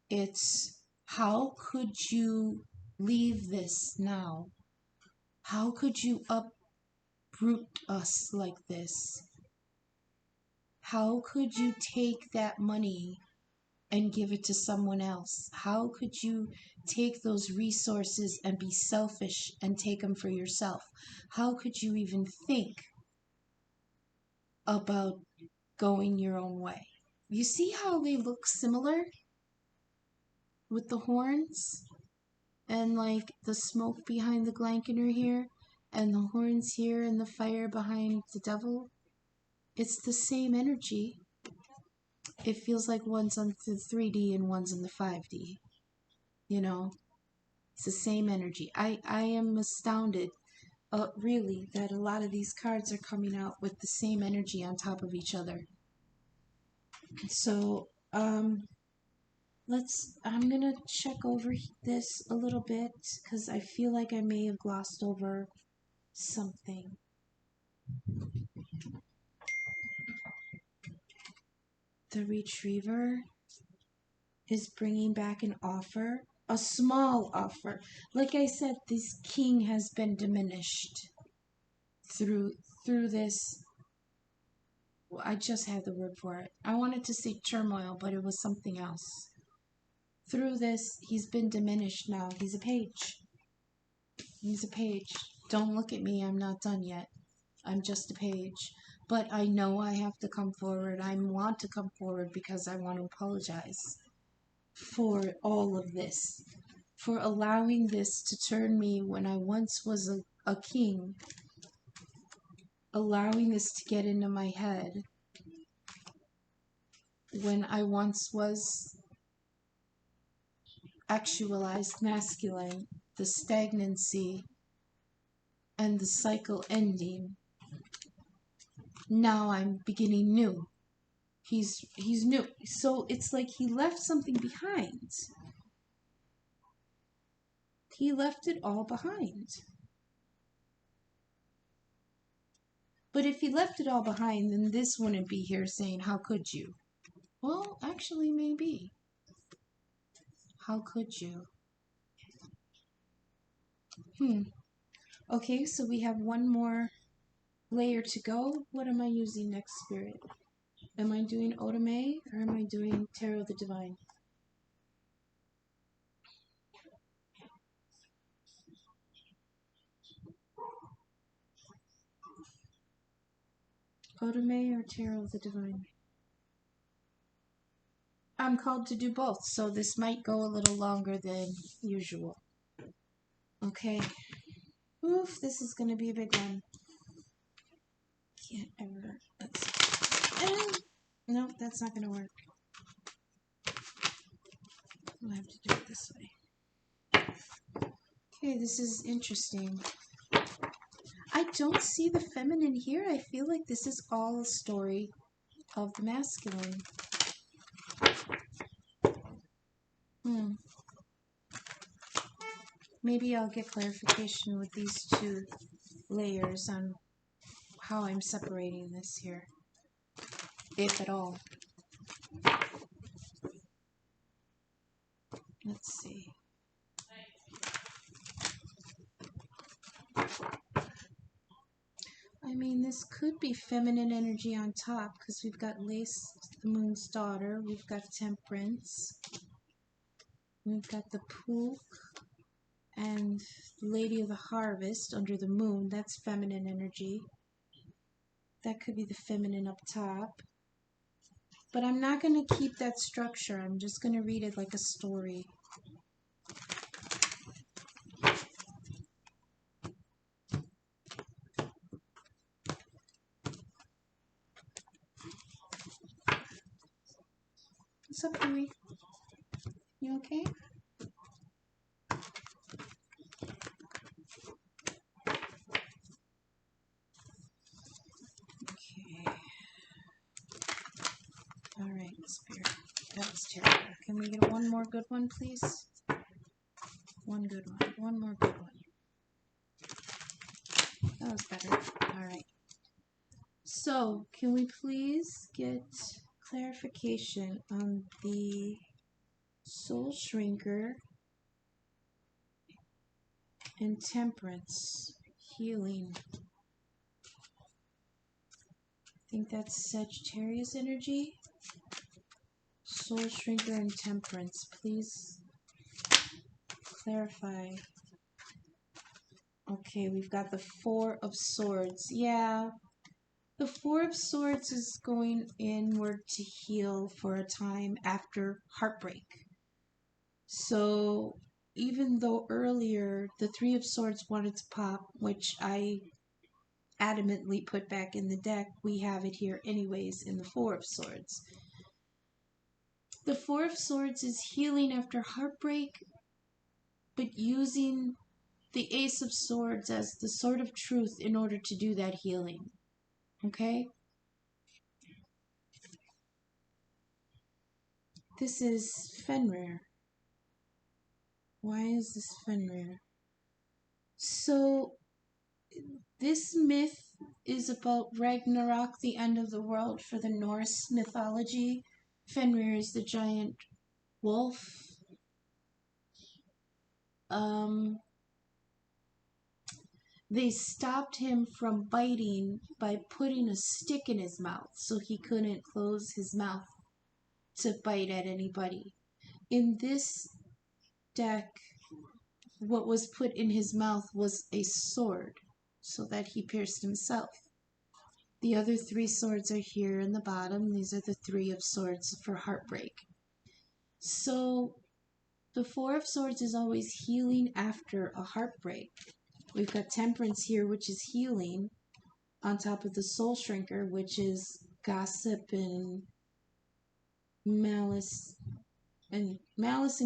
It's, how could you leave this now? How could you uproot us like this? How could you take that money and give it to someone else? How could you take those resources and be selfish and take them for yourself? How could you even think about going your own way? You see how they look similar with the horns and like the smoke behind the Glanconer here and the horns here and the fire behind the devil? It's the same energy. It feels like one's on the 3D and one's in the 5D. You know, it's the same energy. I am astounded, really, that a lot of these cards are coming out with the same energy on top of each other. So, I'm gonna check over this a little bit, because I feel like I may have glossed over something. The Retriever is bringing back an offer, a small offer. Like I said, this king has been diminished through this. Well, I just had the word for it. I wanted to say turmoil, but it was something else. Through this, he's been diminished now. He's a page. He's a page. Don't look at me. I'm not done yet. I'm just a page. But I know I have to come forward. I want to come forward because I want to apologize for all of this, for allowing this to turn me when I once was a king, allowing this to get into my head when I once was actualized masculine, the stagnancy and the cycle ending. Now I'm beginning new. He's new. So it's like he left something behind. He left it all behind. But if he left it all behind, then this wouldn't be here saying, how could you? Well, actually, maybe. How could you? Okay, so we have one more layer to go. What am I using next, Spirit? Am I doing Oda-Mae or am I doing Tarot the Divine? Oda-Mae or Tarot of the Divine? I'm called to do both, so this might go a little longer than usual. Okay. Oof, this is going to be a big one. Can't ever. No, that's not going to work. I'll have to do it this way. Okay, this is interesting. I don't see the feminine here. I feel like this is all a story of the masculine. Maybe I'll get clarification with these two layers on how I'm separating this here, if at all. Let's see. I mean, this could be feminine energy on top because we've got Lace, the Moon's daughter. We've got Temperance. We've got the Pook and Lady of the Harvest under the moon. That's feminine energy. That could be the feminine up top. But I'm not going to keep that structure. I'm just going to read it like a story. What's up, Louie? You okay? Okay. Alright, Spirit. That was terrible. Can we get one more good one, please? One good one. One more good one. That was better. Alright. So, can we please get clarification on the Soul Shrinker and Temperance healing? I think that's Sagittarius energy. Soul Shrinker and Temperance, please clarify. Okay, we've got the Four of Swords. Yeah, the Four of Swords is going inward to heal for a time after heartbreak. So even though earlier the Three of Swords wanted to pop, which I adamantly put back in the deck, we have it here anyways in the Four of Swords. The Four of Swords is healing after heartbreak, but using the Ace of Swords as the sword of truth in order to do that healing. Okay? This is Fenrir. Why is this Fenrir? So, this myth is about Ragnarok, the end of the world for the Norse mythology. Fenrir is the giant wolf. They stopped him from biting by putting a stick in his mouth so he couldn't close his mouth to bite at anybody. In this deck, what was put in his mouth was a sword so that he pierced himself. The other three swords are here in the bottom. These are the Three of Swords for heartbreak. So the Four of Swords is always healing after a heartbreak. We've got Temperance here, which is healing, on top of the Soul Shrinker, which is gossip and malice and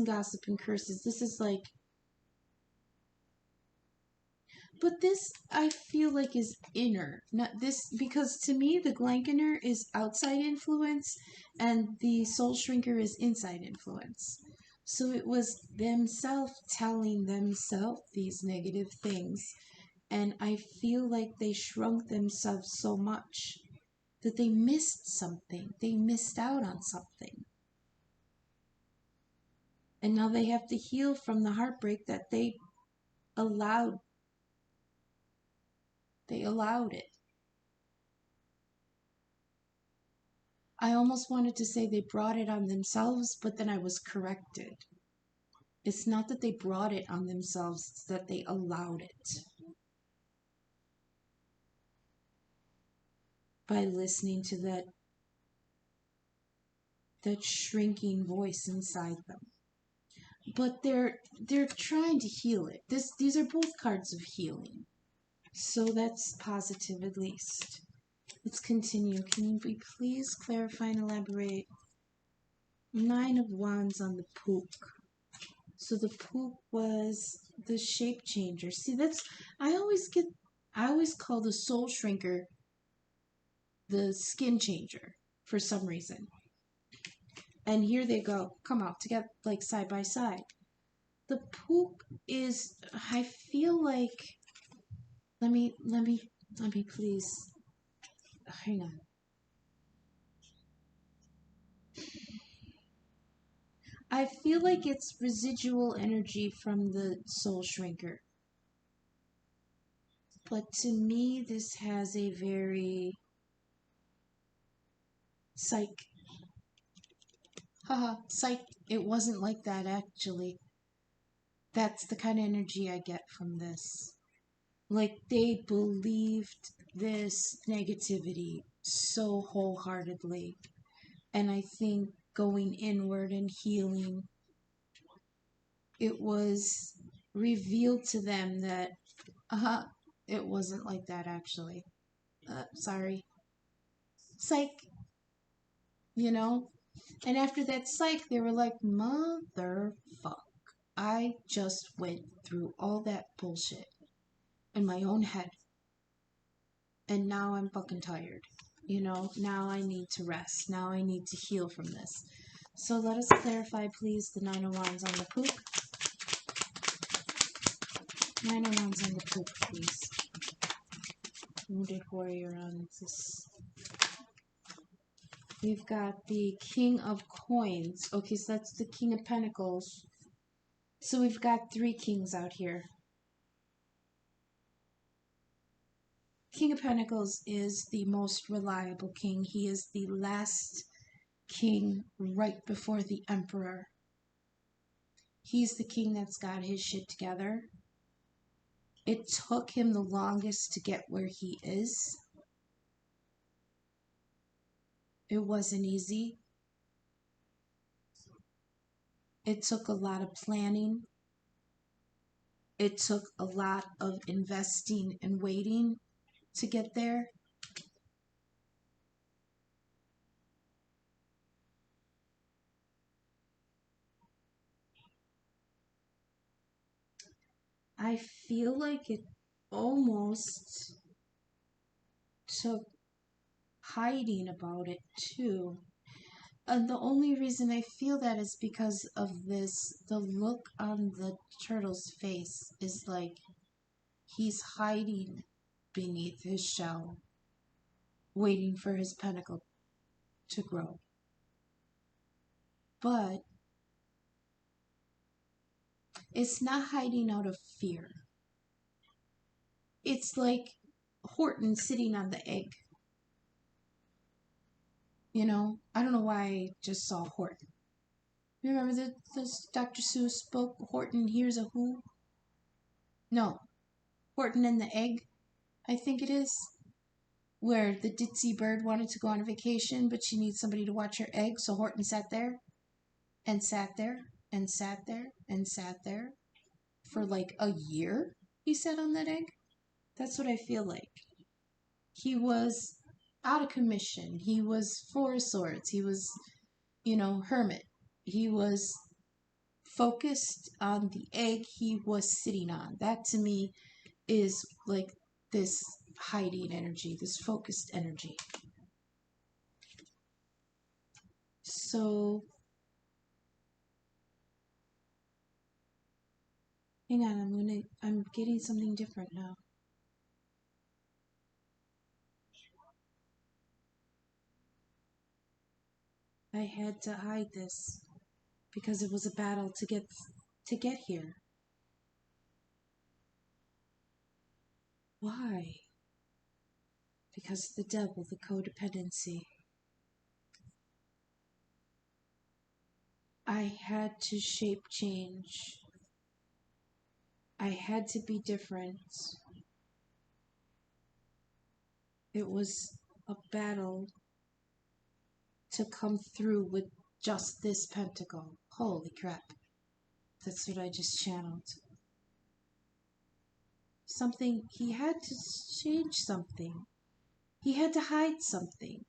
gossip and curses. This is like, but this I feel like is inner, not this, because to me the Glanconer is outside influence and the Soul Shrinker is inside influence. So it was themselves telling themselves these negative things, and I feel like they shrunk themselves so much that they missed something. They missed out on something. And now they have to heal from the heartbreak that they allowed. They allowed it. I almost wanted to say they brought it on themselves, but then I was corrected. It's not that they brought it on themselves, it's that they allowed it. by listening to that shrinking voice inside them. But they're trying to heal it. These are both cards of healing. So that's positive at least. Let's continue. Can we please clarify and elaborate? 9 of Wands on the Pook. So the Pook was the shape changer. See, I always call the soul shrinker the skin changer for some reason. And here they go, come out together like side by side. The Pook is, I feel like, let me please, hang on. I feel like it's residual energy from the soul shrinker. But to me, this has a very psych. Haha, psych. It wasn't like that, actually. That's the kind of energy I get from this. Like, they believed this negativity so wholeheartedly. And I think going inward and healing, it was revealed to them that, it wasn't like that, actually. Sorry. Psych. You know? And after that psych, they were like, motherfuck. I just went through all that bullshit in my own head. And now I'm fucking tired. You know? Now I need to rest. Now I need to heal from this. So let us clarify, please, the 9 of Wands on the Pook. 9 of Wands on the Pook, please. Wounded Warrior on this. We've got the King of Coins. Okay, so that's the King of Pentacles. So we've got 3 kings out here. King of Pentacles is the most reliable king. He is the last king right before the Emperor. He's the king that's got his shit together. It took him the longest to get where he is. It wasn't easy. It took a lot of planning. It took a lot of investing and waiting to get there. I feel like it almost took hiding about it too. And the only reason I feel that is because of this, the look on the turtle's face is like he's hiding beneath his shell, waiting for his pentacle to grow. But it's not hiding out of fear. It's like Horton sitting on the egg. You know, I don't know why I just saw Horton. You remember the Dr. Seuss book, Horton Hears a Who? No, Horton and the Egg, I think it is. Where the ditzy bird wanted to go on a vacation, but she needs somebody to watch her egg, so Horton sat there, and sat there, and sat there, and sat there. For like a year, he sat on that egg. That's what I feel like. He was out of commission. He was 4 of Swords. He was, hermit. He was focused on the egg he was sitting on. That to me is like this hiding energy, this focused energy. So, hang on, I'm getting something different now. I had to hide this because it was a battle to get here. Why? Because the devil, the codependency. I had to shape change. I had to be different. It was a battle to come through with just this pentacle. Holy crap. That's what I just channeled. Something, he had to change something. He had to hide something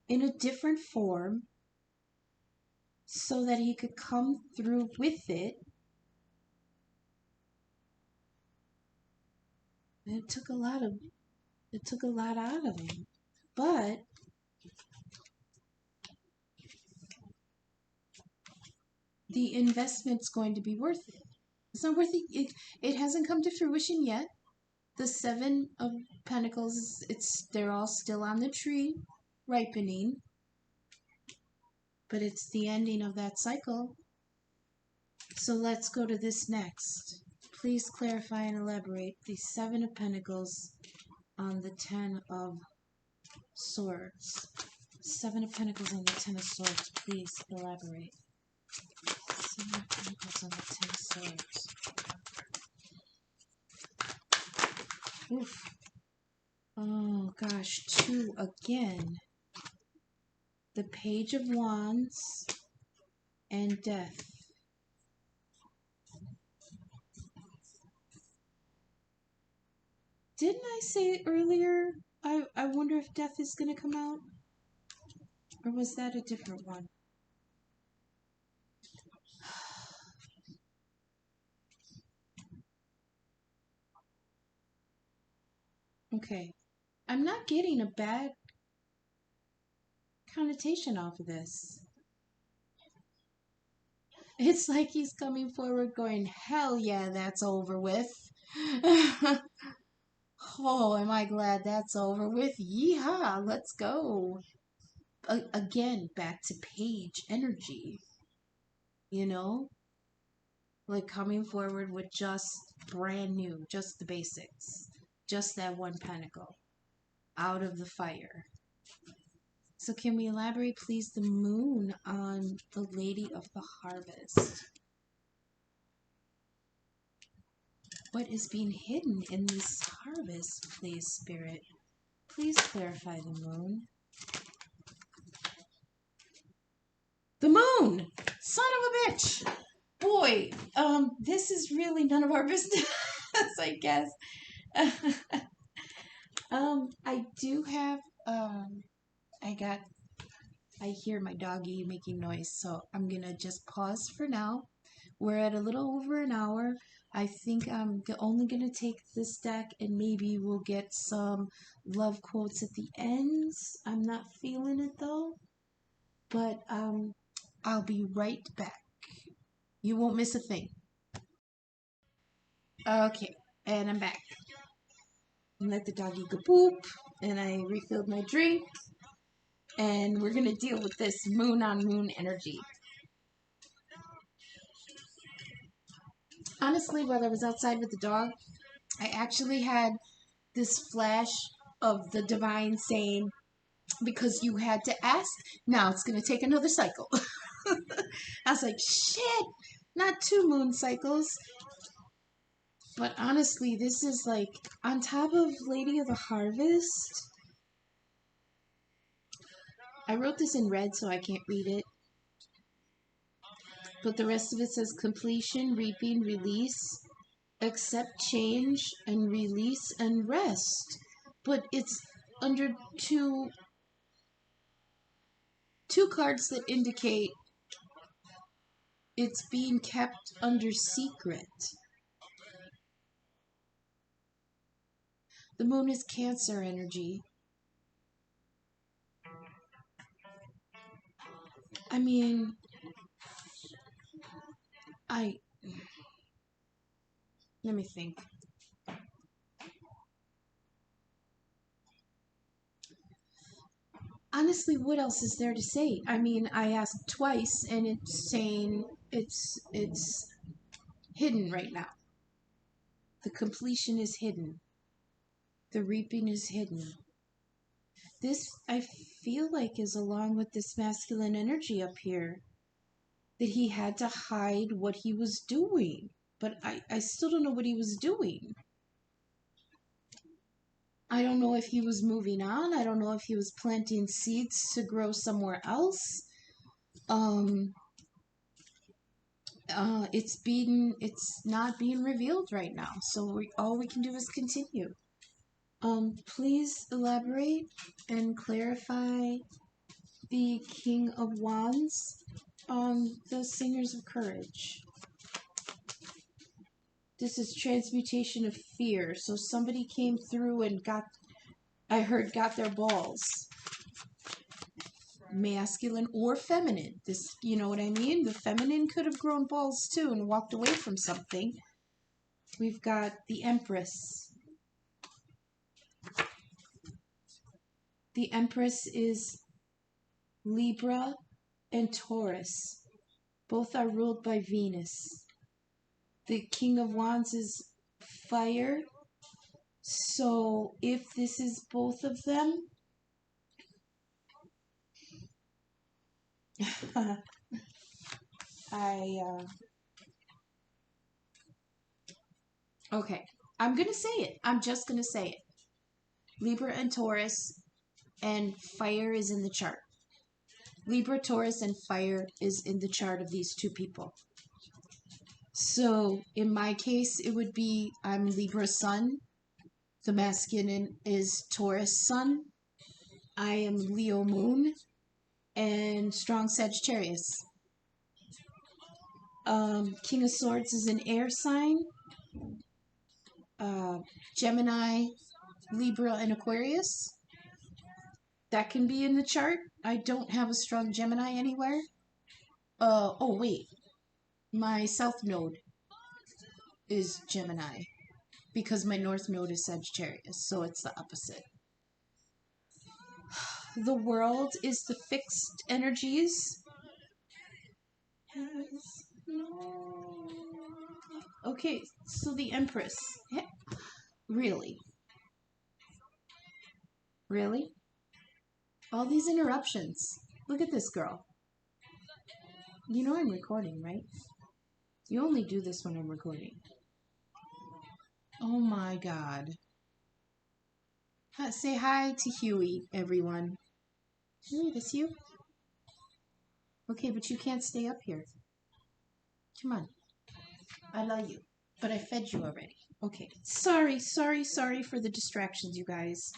in a different form so that he could come through with it. And it took a lot out of him. But the investment's going to be worth it. It's not worth it. It hasn't come to fruition yet. The Seven of Pentacles, they're all still on the tree, ripening. But it's the ending of that cycle. So let's go to this next. Please clarify and elaborate the Seven of Pentacles on the Ten of Swords. Seven of Pentacles on the Ten of Swords. Please elaborate. Seven of Pentacles on the Ten of Swords. Oof. Oh gosh, two again. The Page of Wands and Death. Didn't I say earlier, I wonder if Death is going to come out? Or was that a different one? Okay. I'm not getting a bad connotation off of this. It's like he's coming forward going, hell yeah, that's over with. Oh, am I glad that's over with? Yeehaw, let's go. Again, back to page energy. You know? Like coming forward with just brand new, just the basics. Just that one pentacle. Out of the fire. So can we elaborate, please, the moon on the Lady of the Harvest? What is being hidden in this harvest, please, Spirit? Please clarify the moon. The moon! Son of a bitch! Boy, this is really none of our business, I guess. I do have, I hear my doggy making noise, so I'm gonna just pause for now. We're at a little over an hour. I think I'm only gonna take this deck and maybe we'll get some love quotes at the end. I'm not feeling it though, but I'll be right back. You won't miss a thing. Okay, and I'm back. And let the doggy go poop, and I refilled my drink. And we're going to deal with this moon on moon energy. Honestly, while I was outside with the dog, I actually had this flash of the divine saying, because you had to ask, now it's going to take another cycle. I was like, shit, not 2 moon cycles. But honestly, this is like, on top of Lady of the Harvest, I wrote this in red, so I can't read it. But the rest of it says completion, reaping, release, accept change, and release and rest. But it's under two cards that indicate it's being kept under secret. The moon is Cancer energy. I mean, let me think. Honestly, what else is there to say? I mean, I asked twice and it's saying it's hidden right now. The completion is hidden. The reaping is hidden. This, I feel like, is along with this masculine energy up here. That he had to hide what he was doing. But I still don't know what he was doing. I don't know if he was moving on. I don't know if he was planting seeds to grow somewhere else. It's not being revealed right now. So all we can do is continue. Please elaborate and clarify the King of Wands on the Singers of Courage. This is transmutation of fear. So somebody came through and got their balls. Masculine or feminine. This, you know what I mean? The feminine could have grown balls too and walked away from something. We've got the Empress. The Empress is Libra and Taurus. Both are ruled by Venus. The King of Wands is fire. So if this is both of them, okay, I'm going to say it. I'm just going to say it. Libra and Taurus, and fire is in the chart. Libra, Taurus, and fire is in the chart of these two people. So in my case, it would be I'm Libra Sun. The masculine is Taurus Sun. I am Leo Moon and strong Sagittarius. King of Swords is an air sign. Gemini, Libra, and Aquarius. That can be in the chart. I don't have a strong Gemini anywhere. Oh wait. My south node is Gemini because my north node is Sagittarius, so it's the opposite. The world is the fixed energies. Okay, so the Empress. Really? Really? All these interruptions. Look at this girl. You know I'm recording, right? You only do this when I'm recording. Oh my God. Say hi to Huey, everyone. Huey, that's you? Okay, but you can't stay up here. Come on. I love you. But I fed you already. Okay. Sorry for the distractions, you guys.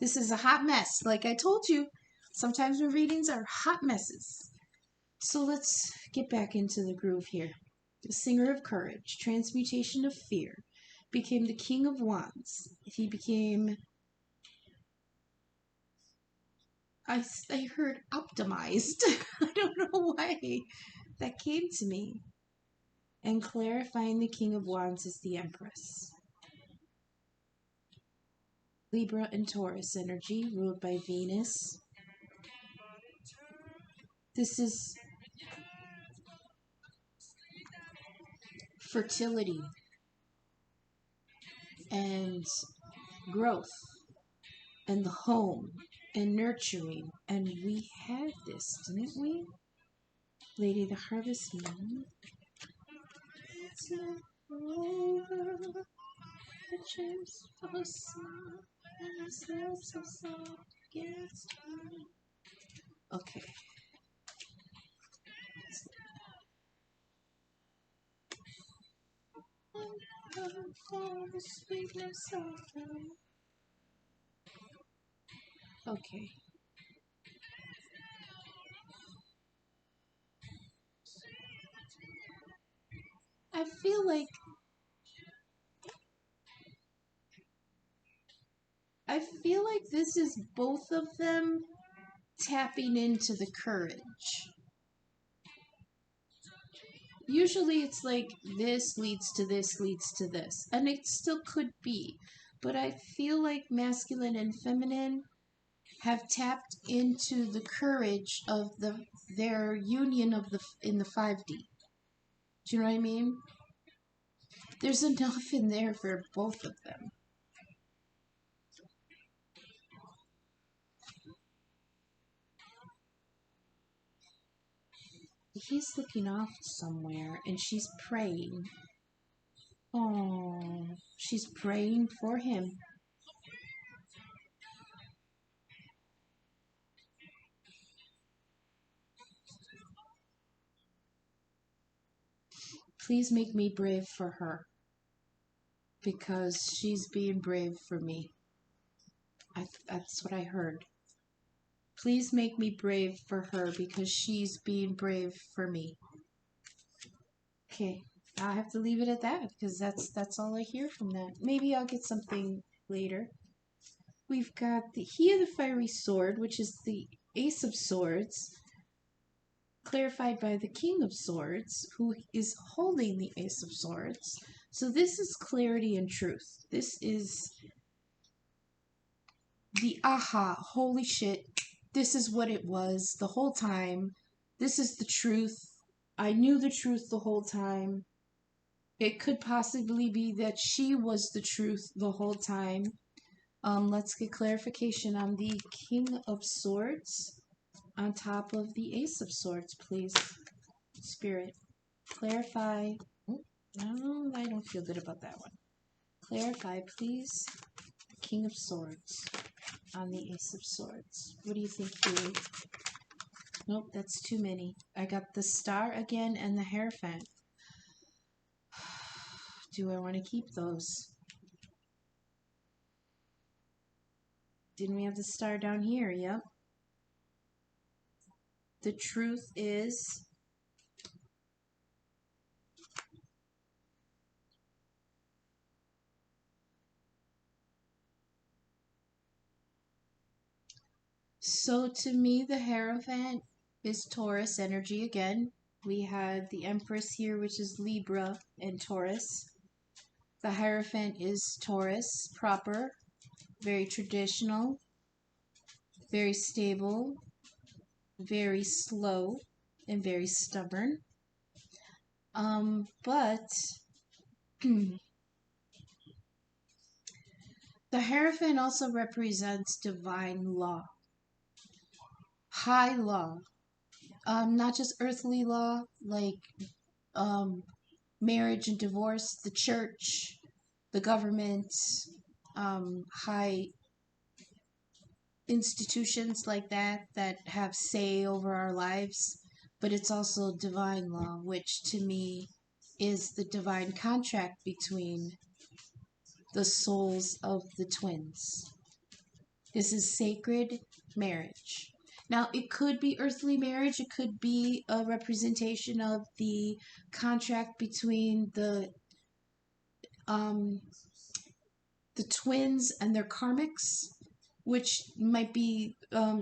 This is a hot mess. Like I told you, sometimes my readings are hot messes. So let's get back into the groove here. The Singer of Courage, transmutation of fear, became the King of Wands. He became... I heard optimized. I don't know why that came to me. And clarifying the King of Wands is the Empress. Libra and Taurus energy, ruled by Venus. This is fertility and growth and the home and nurturing. And we had this, didn't we? Lady the Harvest Moon. It's not over. The chips are soft and the steps are soft against me. Okay. Okay. I feel like this is both of them tapping into the courage. Usually it's like this leads to this leads to this, and it still could be, but I feel like masculine and feminine have tapped into the courage of their union of in the 5D. Do you know what I mean? There's enough in there for both of them. He's looking off somewhere and she's praying. Oh, she's praying for him. Please make me brave for her, because she's being brave for me. That's what I heard. Please make me brave for her, because she's being brave for me. Okay, I have to leave it at that, because that's all I hear from that. Maybe I'll get something later. We've got here the Fiery Sword, which is the Ace of Swords, clarified by the King of Swords, who is holding the Ace of Swords. So this is clarity and truth. This is the aha, holy shit, this is what it was the whole time. This is the truth. I knew the truth the whole time. It could possibly be that she was the truth the whole time. Let's get clarification on the King of Swords on top of the Ace of Swords, please. Spirit, clarify. No, I don't feel good about that one. Clarify, please. King of Swords on the Ace of Swords. What do you think, Julie? Nope, that's too many. I got the Star again and the Hierophant. Do I want to keep those? Didn't we have the Star down here? Yep. The truth is so to me the Hierophant is Taurus energy again. We had the Empress here, which is Libra and Taurus. The Hierophant is Taurus proper, very traditional, very stable, very slow, and very stubborn. But the Hierophant also represents divine law, high law, not just earthly law like marriage and divorce, the church, the government, high institutions like that have say over our lives, but it's also divine law, which to me is the divine contract between the souls of the twins. This is sacred marriage. Now, it could be earthly marriage. It could be a representation of the contract between the twins and their karmics, which might be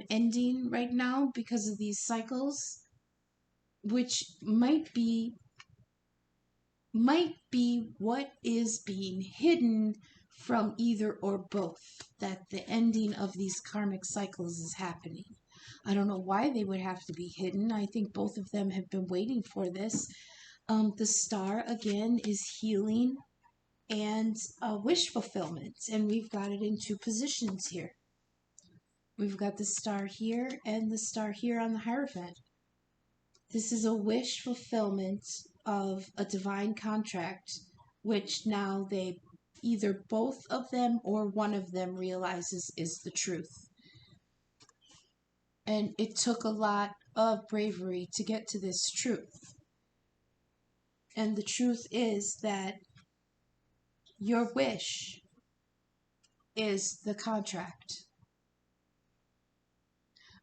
ending right now because of these cycles, which might be what is being hidden from either or both, that the ending of these karmic cycles is happening. I don't know why they would have to be hidden. I think both of them have been waiting for this. The Star, again, is healing and wish fulfillment, and we've got it in two positions here. We've got the Star here and the Star here on the Hierophant. This is a wish fulfillment of a divine contract, which now they, either both of them or one of them, realizes is the truth. And it took a lot of bravery to get to this truth. And the truth is that your wish is the contract.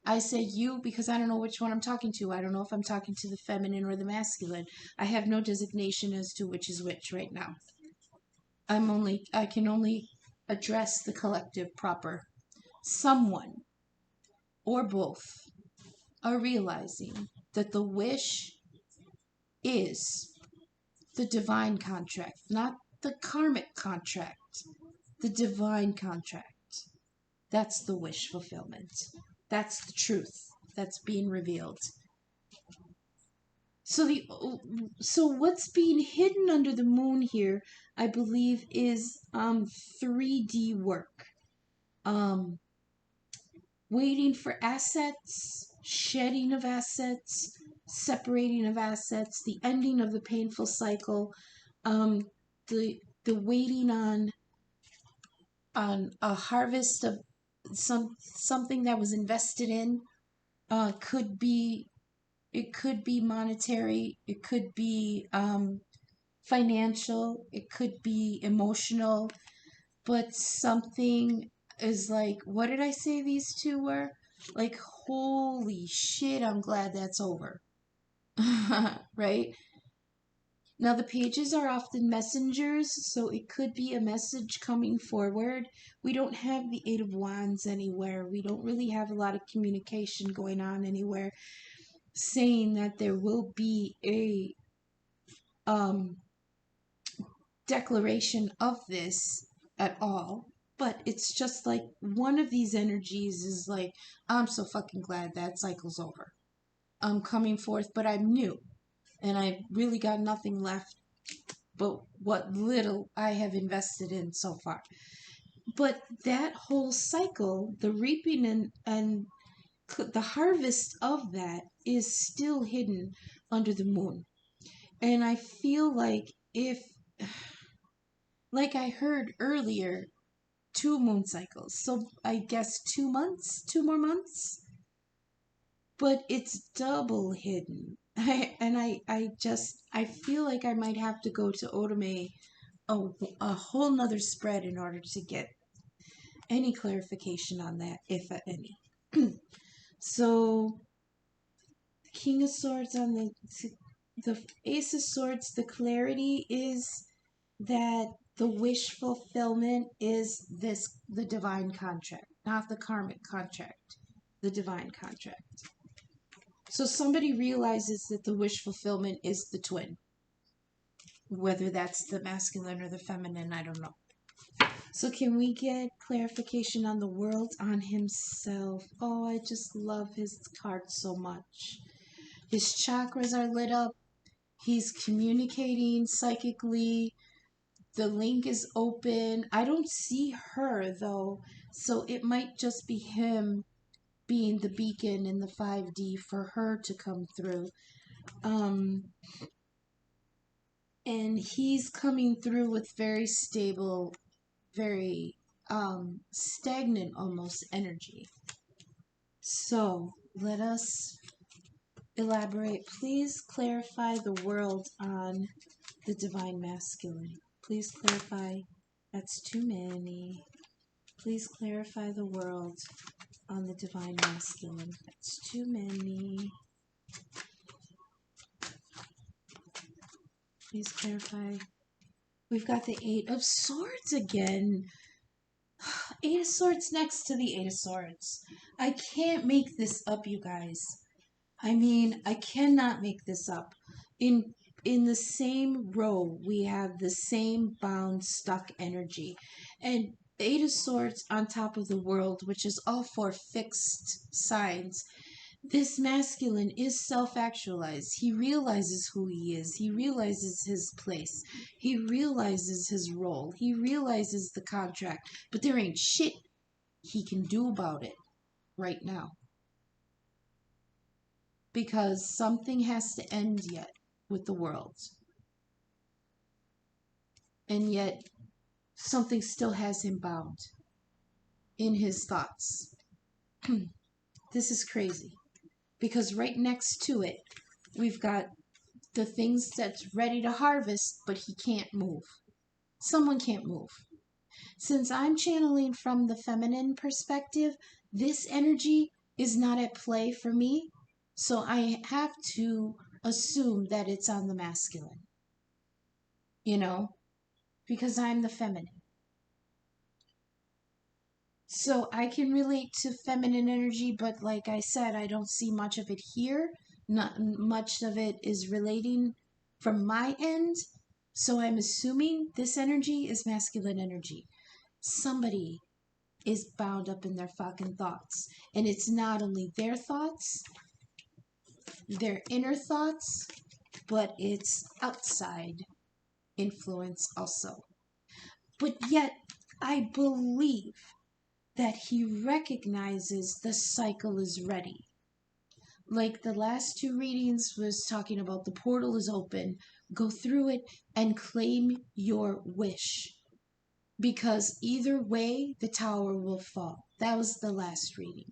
I say you because I don't know which one I'm talking to. I don't know if I'm talking to the feminine or the masculine. I have no designation as to which is which right now. I can only address the collective proper. Someone or both are realizing that the wish is the divine contract, not the karmic contract, the divine contract. That's the wish fulfillment. That's the truth that's being revealed. So what's being hidden under the moon here, I believe, is 3D work. Waiting for assets, shedding of assets, separating of assets, the ending of the painful cycle, the waiting on a harvest of something that was invested in. It could be monetary, it could be financial, it could be emotional, but something is like, what did I say these two were? Like, holy shit, I'm glad that's over. Right? Now, the pages are often messengers, so it could be a message coming forward. We don't have the Eight of Wands anywhere. We don't really have a lot of communication going on anywhere saying that there will be a declaration of this at all. But it's just like one of these energies is like, I'm so fucking glad that cycle's over. I'm coming forth, but I'm new. And I've really got nothing left but what little I have invested in so far. But that whole cycle, the reaping and the harvest of that is still hidden under the moon. And I feel like like I heard earlier, 2 moon cycles. So I guess 2 months, 2 more months. But it's double hidden. I feel like I might have to go to Oda-Mae a whole nother spread in order to get any clarification on that, if any. So, King of Swords on the Ace of Swords, the clarity is that the wish fulfillment is the divine contract, not the karmic contract, the divine contract. So somebody realizes that the wish fulfillment is the twin. Whether that's the masculine or the feminine, I don't know. So can we get clarification on the world, on himself? Oh, I just love his card so much. His chakras are lit up. He's communicating psychically. The link is open. I don't see her, though, so it might just be him being the beacon in the 5D for her to come through. And he's coming through with very stable, very stagnant almost energy. So let us elaborate. Please clarify the world on the divine masculine. Please clarify. That's too many. Please clarify the world on the divine masculine. That's too many. Please clarify. We've got the Eight of Swords again. Eight of Swords next to the Eight of Swords. I can't make this up, you guys. I mean, I cannot make this up. In the same row, we have the same bound, stuck energy. And Eight of Swords on top of the world, which is all four fixed signs. This masculine is self-actualized. He realizes who he is. He realizes his place. He realizes his role. He realizes the contract. But there ain't shit he can do about it right now. Because something has to end yet with the world. And yet, something still has him bound in his thoughts. This is crazy. Because right next to it, we've got the things that's ready to harvest, but he can't move. Someone can't move. Since I'm channeling from the feminine perspective, this energy is not at play for me. So I have to assume that it's on the masculine. You know? Because I'm the feminine. So I can relate to feminine energy, but like I said, I don't see much of it here. Not much of it is relating from my end. So I'm assuming this energy is masculine energy. Somebody is bound up in their fucking thoughts. And it's not only their thoughts, their inner thoughts, but it's outside influence also. But yet, I believe that he recognizes the cycle is ready. Like the last two readings was talking about the portal is open, go through it and claim your wish. Because either way, the tower will fall. That was the last reading.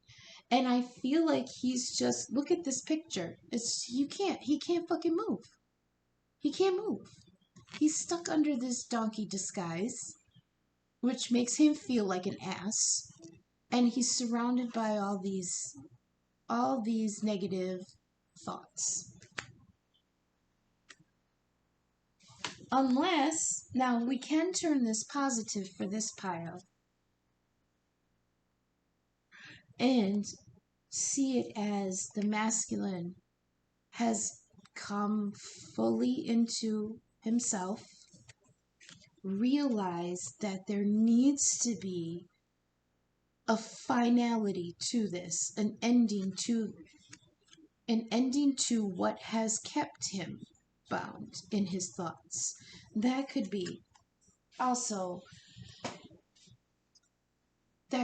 And I feel like he's just, look at this picture. He can't fucking move. He can't move. He's stuck under this donkey disguise, which makes him feel like an ass. And he's surrounded by all these negative thoughts. Unless, now we can turn this positive for this pile and see it as the masculine has come fully into himself, realize that there needs to be a finality to this, an ending to what has kept him bound in his thoughts. That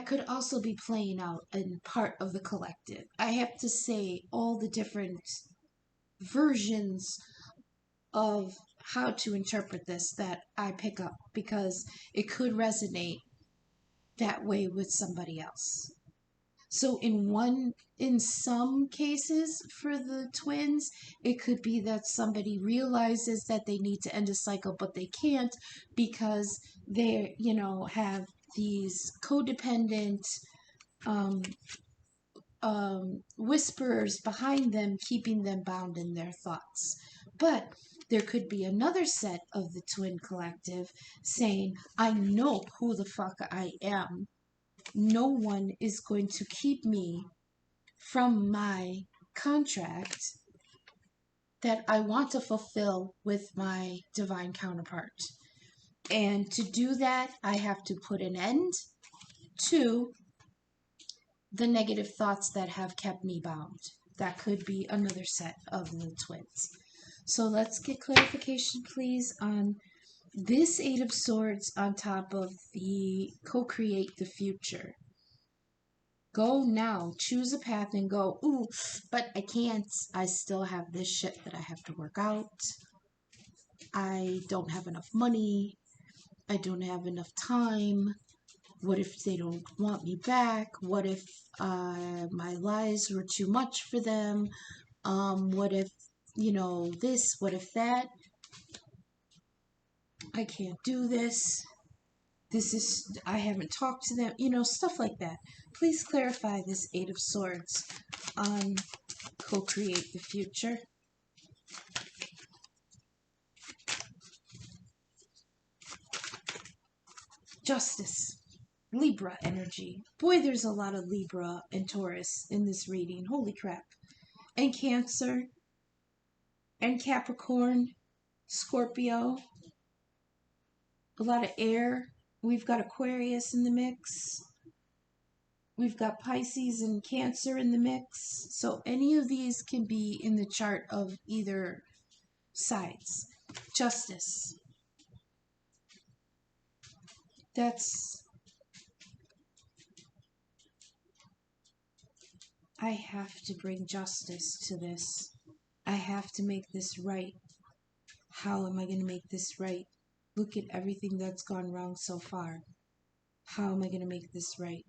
could also be playing out in part of the collective. I have to say all the different versions of how to interpret this that I pick up, because it could resonate that way with somebody else. So in some cases for the twins, it could be that somebody realizes that they need to end a cycle, but they can't because they, have these codependent whisperers behind them, keeping them bound in their thoughts. But there could be another set of the twin collective saying, I know who the fuck I am. No one is going to keep me from my contract that I want to fulfill with my divine counterpart. And to do that, I have to put an end to the negative thoughts that have kept me bound. That could be another set of the twins. So let's get clarification, please, on this Eight of Swords on top of the co-create the future. Go now. Choose a path and go, ooh, but I can't. I still have this shit that I have to work out. I don't have enough money. I don't have enough time. What if they don't want me back? What if my lies were too much for them? What if, this? What if that? I can't do this. I haven't talked to them, stuff like that. Please clarify this Eight of Swords on co-create the future. Justice. Libra energy. Boy, there's a lot of Libra and Taurus in this reading. Holy crap. And Cancer. And Capricorn. Scorpio. A lot of air. We've got Aquarius in the mix. We've got Pisces and Cancer in the mix. So any of these can be in the chart of either sides. Justice. I have to bring justice to this. I have to make this right. How am I going to make this right? Look at everything that's gone wrong so far. How am I going to make this right?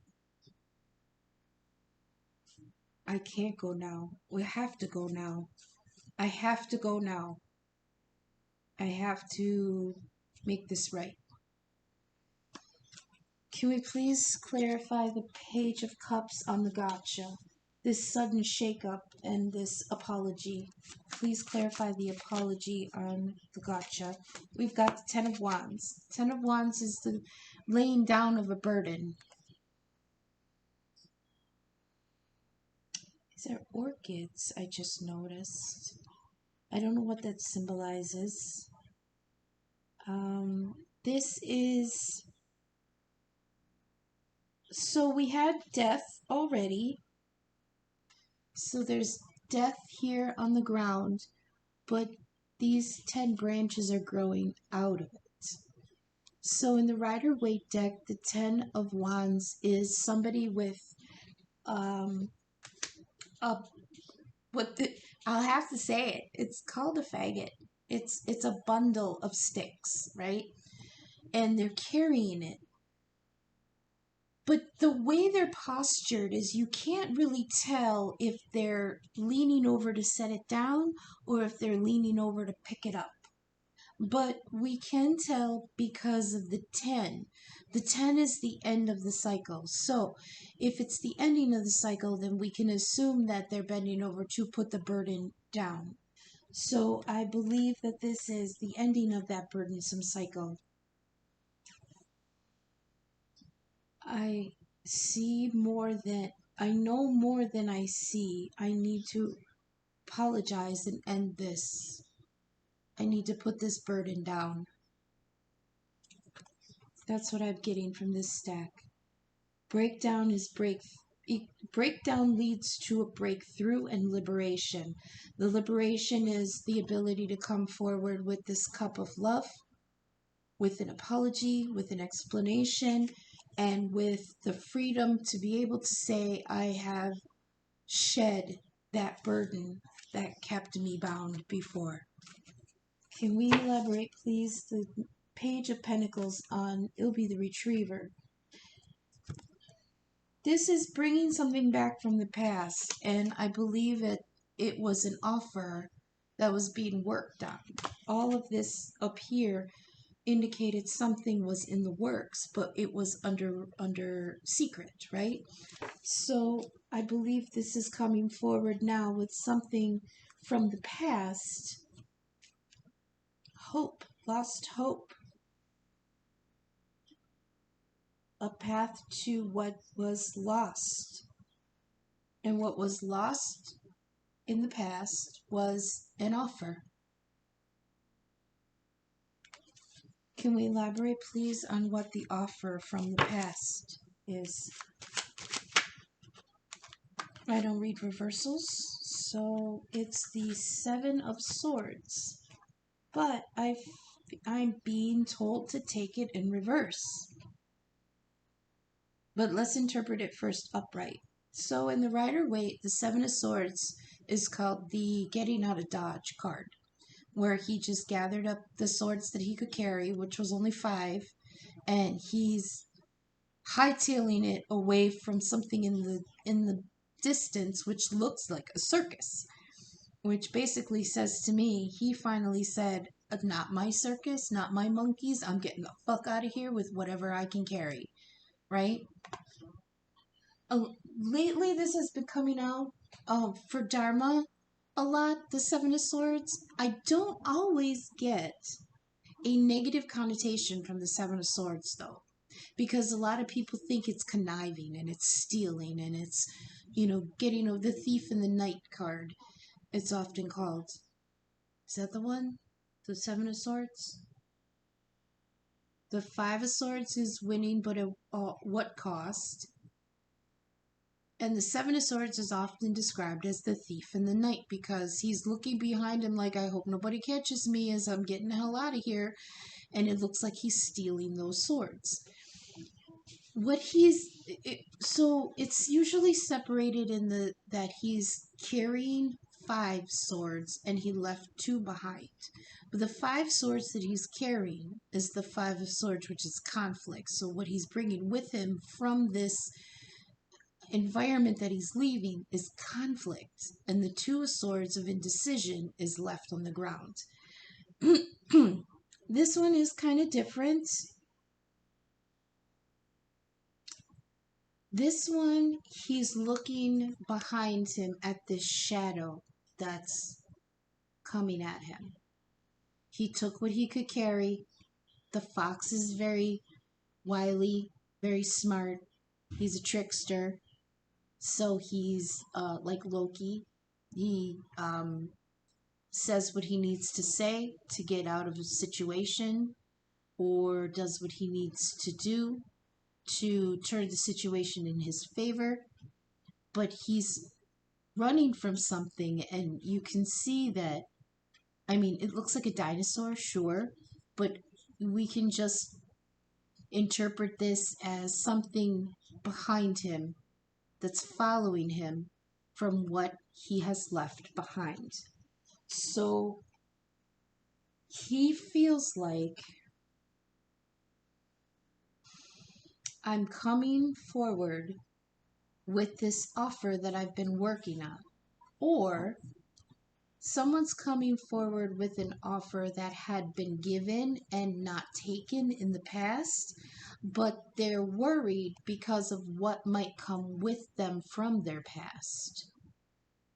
I can't go now. We have to go now. I have to go now. I have to make this right. Can we please clarify the Page of Cups on the gotcha? This sudden shakeup and this apology. Please clarify the apology on the gotcha. We've got the Ten of Wands. Ten of Wands is the laying down of a burden. These are orchids, I just noticed. I don't know what that symbolizes. This is... So we had death already. So there's death here on the ground, but these 10 branches are growing out of it. So in the Rider-Waite deck, the 10 of Wands is somebody with I'll have to say it. It's called a faggot. It's a bundle of sticks, right? And they're carrying it. But the way they're postured is you can't really tell if they're leaning over to set it down or if they're leaning over to pick it up. but we can tell because of the 10. The 10 is the end of the cycle. So if it's the ending of the cycle, then we can assume that they're bending over to put the burden down. So I believe that this is the ending of that burdensome cycle. I know more than I see. I need to apologize and end this. I need to put this burden down. That's what I'm getting from this stack. Breakdown leads to a breakthrough and liberation. The liberation is the ability to come forward with this cup of love, with an apology, with an explanation, and with the freedom to be able to say, I have shed that burden that kept me bound before. Can we elaborate, please? The Page of Pentacles on Ilby the Retriever. This is bringing something back from the past, and I believe it was an offer that was being worked on. All of this up here indicated something was in the works, but it was under secret, right? So I believe this is coming forward now with something from the past. Hope, lost hope. A path to what was lost. And what was lost in the past was an offer. Can we elaborate, please, on what the offer from the past is? I don't read reversals, so it's the Seven of Swords. But I'm being told to take it in reverse. But let's interpret it first upright. So in the Rider-Waite, the Seven of Swords is called the Getting Out of Dodge card, where he just gathered up the swords that he could carry, which was only 5, and he's hightailing it away from something in the distance, which looks like a circus, which basically says to me, he finally said, not my circus, not my monkeys, I'm getting the fuck out of here with whatever I can carry, right? Lately, this has been coming out for Dharma a lot, the Seven of Swords. I don't always get a negative connotation from the Seven of Swords, though, because a lot of people think it's conniving and it's stealing and it's, getting the Thief in the Night card, it's often called. Is that the one? The Seven of Swords? The Five of Swords is winning, but at what cost? And the Seven of Swords is often described as the thief in the night because he's looking behind him like, I hope nobody catches me as I'm getting the hell out of here. And it looks like he's stealing those swords. So it's usually separated in that he's carrying 5 swords and he left 2 behind. But the 5 swords that he's carrying is the 5 of Swords, which is conflict. So what he's bringing with him from this environment that he's leaving is conflict, and the 2 of Swords of indecision is left on the ground. This one is kind of different. This one, he's looking behind him at this shadow that's coming at him. He took what he could carry. The fox is very wily, very smart. He's a trickster. So he's like Loki. He says what he needs to say to get out of a situation, or does what he needs to do to turn the situation in his favor. But he's running from something, and you can see that, it looks like a dinosaur, sure, but we can just interpret this as something behind him that's following him from what he has left behind. So he feels like, I'm coming forward with this offer that I've been working on. Or Someone's coming forward with an offer that had been given and not taken in the past, but they're worried because of what might come with them from their past.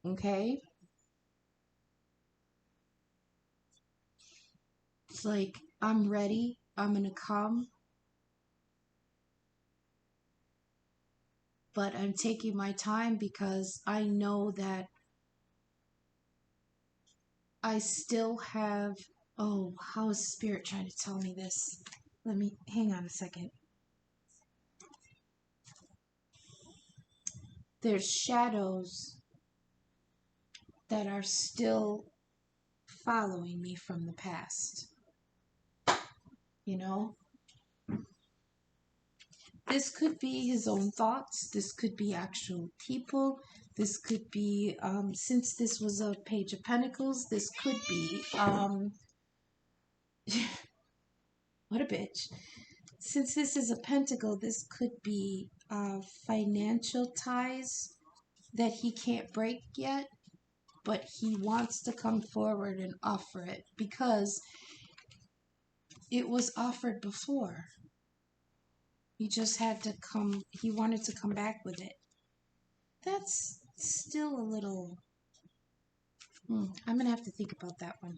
Okay? It's like, I'm ready, I'm gonna come, but I'm taking my time because I know that I still have, oh, how is Spirit trying to tell me this? Let me, hang on a second. There's shadows that are still following me from the past. You know? This could be his own thoughts. This could be actual people. This could be, since this was a Page of Pentacles, this could be, what a bitch. Since this is a pentacle, this could be financial ties that he can't break yet, but he wants to come forward and offer it because it was offered before. He just had to come, he wanted to come back with it. That's still a little, I'm going to have to think about that one.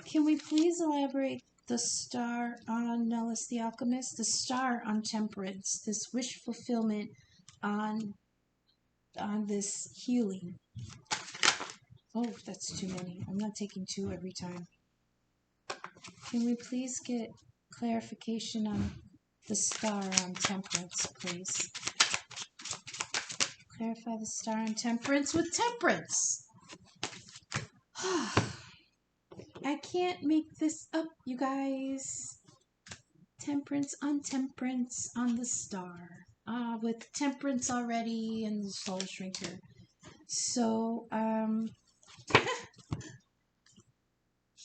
Can we please elaborate the star on Nellis the Alchemist, the star on Temperance, this wish fulfillment on this healing? Oh, that's too many. I'm not taking two every time. Can we please get clarification on the star on Temperance, please? Clarify the star on Temperance with Temperance. I can't make this up, you guys. Temperance on the star. With Temperance already and the Soul Shrinker. So,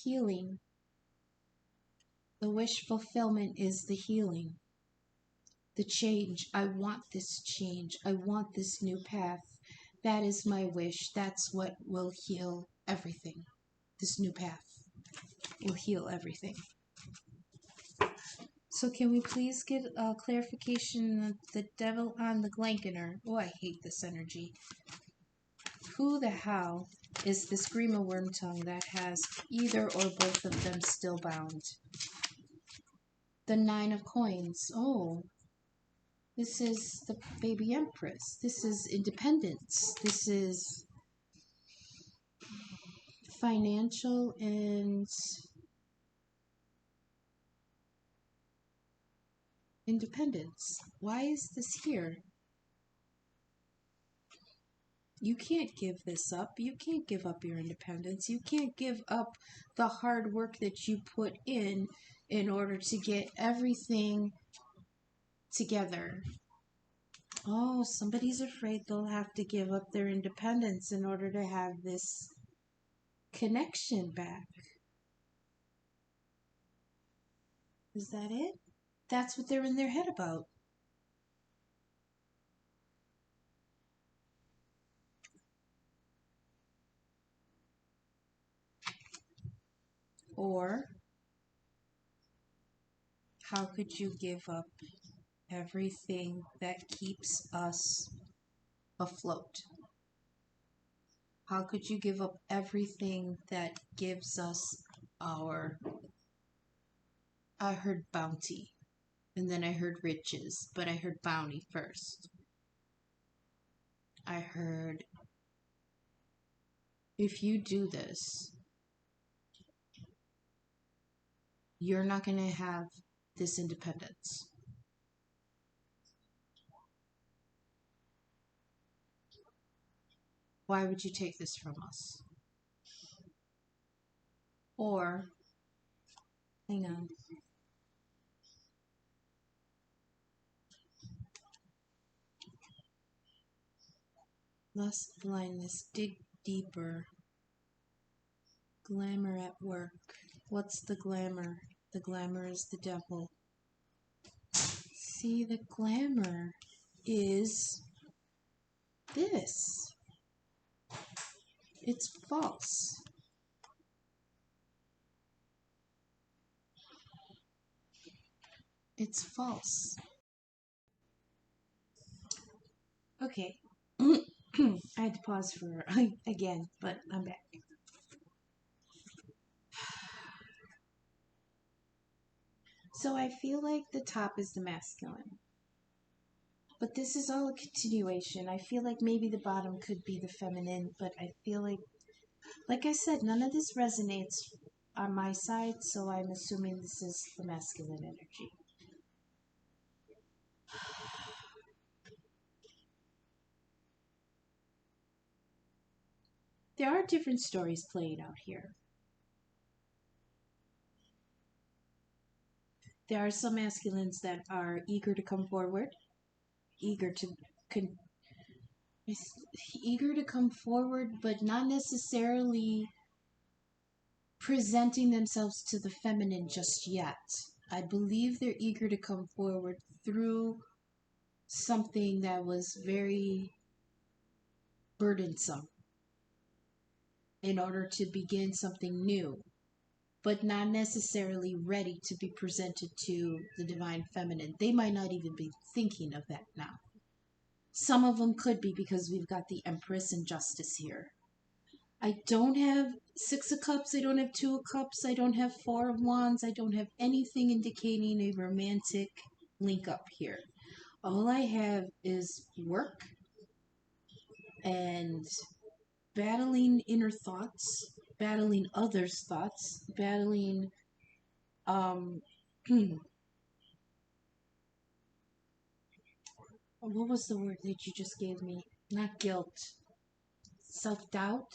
healing. The wish fulfillment is the healing. The change. I want this change. I want this new path. That is my wish. That's what will heal everything. This new path will heal everything. So can we please get a clarification of the devil on the Glanconer? Oh, I hate this energy. Who the hell is this Grima Wormtongue that has either or both of them still bound? The Nine of Coins. Oh, this is the baby Empress. This is independence. This is financial and independence. Why is this here? You can't give this up. You can't give up your independence. You can't give up the hard work that you put in order to get everything together. Oh, somebody's afraid they'll have to give up their independence in order to have this connection back. Is that it? That's what they're in their head about. Or, how could you give up everything that keeps us afloat? How could you give up everything that gives us our... I heard bounty, and then I heard riches, but I heard bounty first. I heard, if you do this, you're not going to have this independence. Why would you take this from us? Or, hang on. Lust, blindness, dig deeper. Glamour at work. What's the glamour? The glamour is the devil. See, the glamour is this. It's false. It's false. Okay. I had to pause for again, but I'm back. So I feel like the top is the masculine. But this is all a continuation. I feel like maybe the bottom could be the feminine, but I feel like I said, none of this resonates on my side, so I'm assuming this is the masculine energy. There are different stories playing out here. There are some masculines that are eager to come forward, eager to eager to come forward, but not necessarily presenting themselves to the feminine just yet. I believe they're eager to come forward through something that was very burdensome in order to begin something new, but not necessarily ready to be presented to the divine feminine. They might not even be thinking of that now. Some of them could be, because we've got the Empress and Justice here. I don't have Six of Cups, I don't have Two of Cups, I don't have Four of Wands, I don't have anything indicating a romantic link up here. All I have is work and battling inner thoughts, battling others' thoughts, battling what was the word that you just gave me? Not guilt. Self-doubt,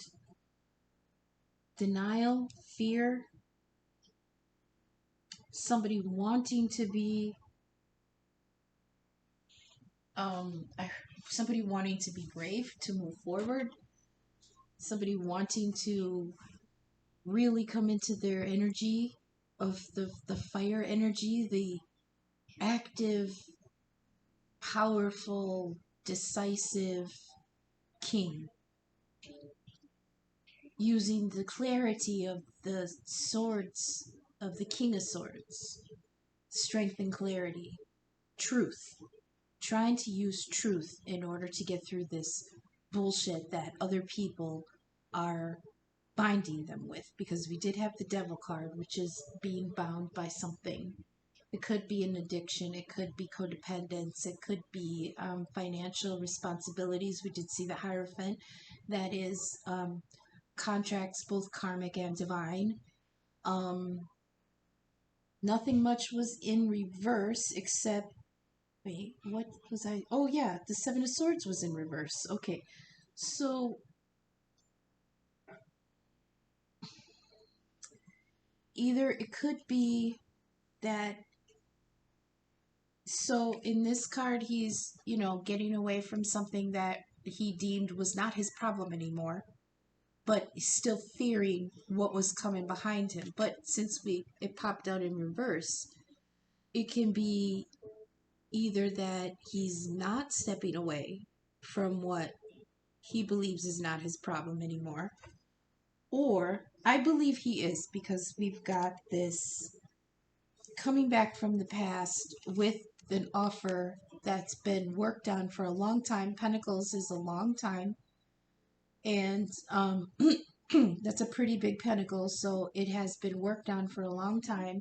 denial, fear, somebody wanting to be somebody wanting to be brave, to move forward, somebody wanting to really come into their energy of the fire energy, the active, powerful, decisive king, using the clarity of the swords, of the King of Swords, strength and clarity, truth, trying to use truth in order to get through this bullshit that other people are binding them with, because we did have the Devil card, which is being bound by something. It could be an addiction, it could be codependence, it could be financial responsibilities. We did see the Hierophant, that is contracts, both karmic and divine. Nothing much was in reverse except, wait, what was I? Oh yeah, the Seven of Swords was in reverse. Okay, so either it could be that, so in this card he's, getting away from something that he deemed was not his problem anymore, but still fearing what was coming behind him. But since it popped out in reverse, it can be either that he's not stepping away from what he believes is not his problem anymore, or I believe he is, because we've got this coming back from the past with an offer that's been worked on for a long time. Pentacles is a long time, and that's a pretty big pentacle, so it has been worked on for a long time,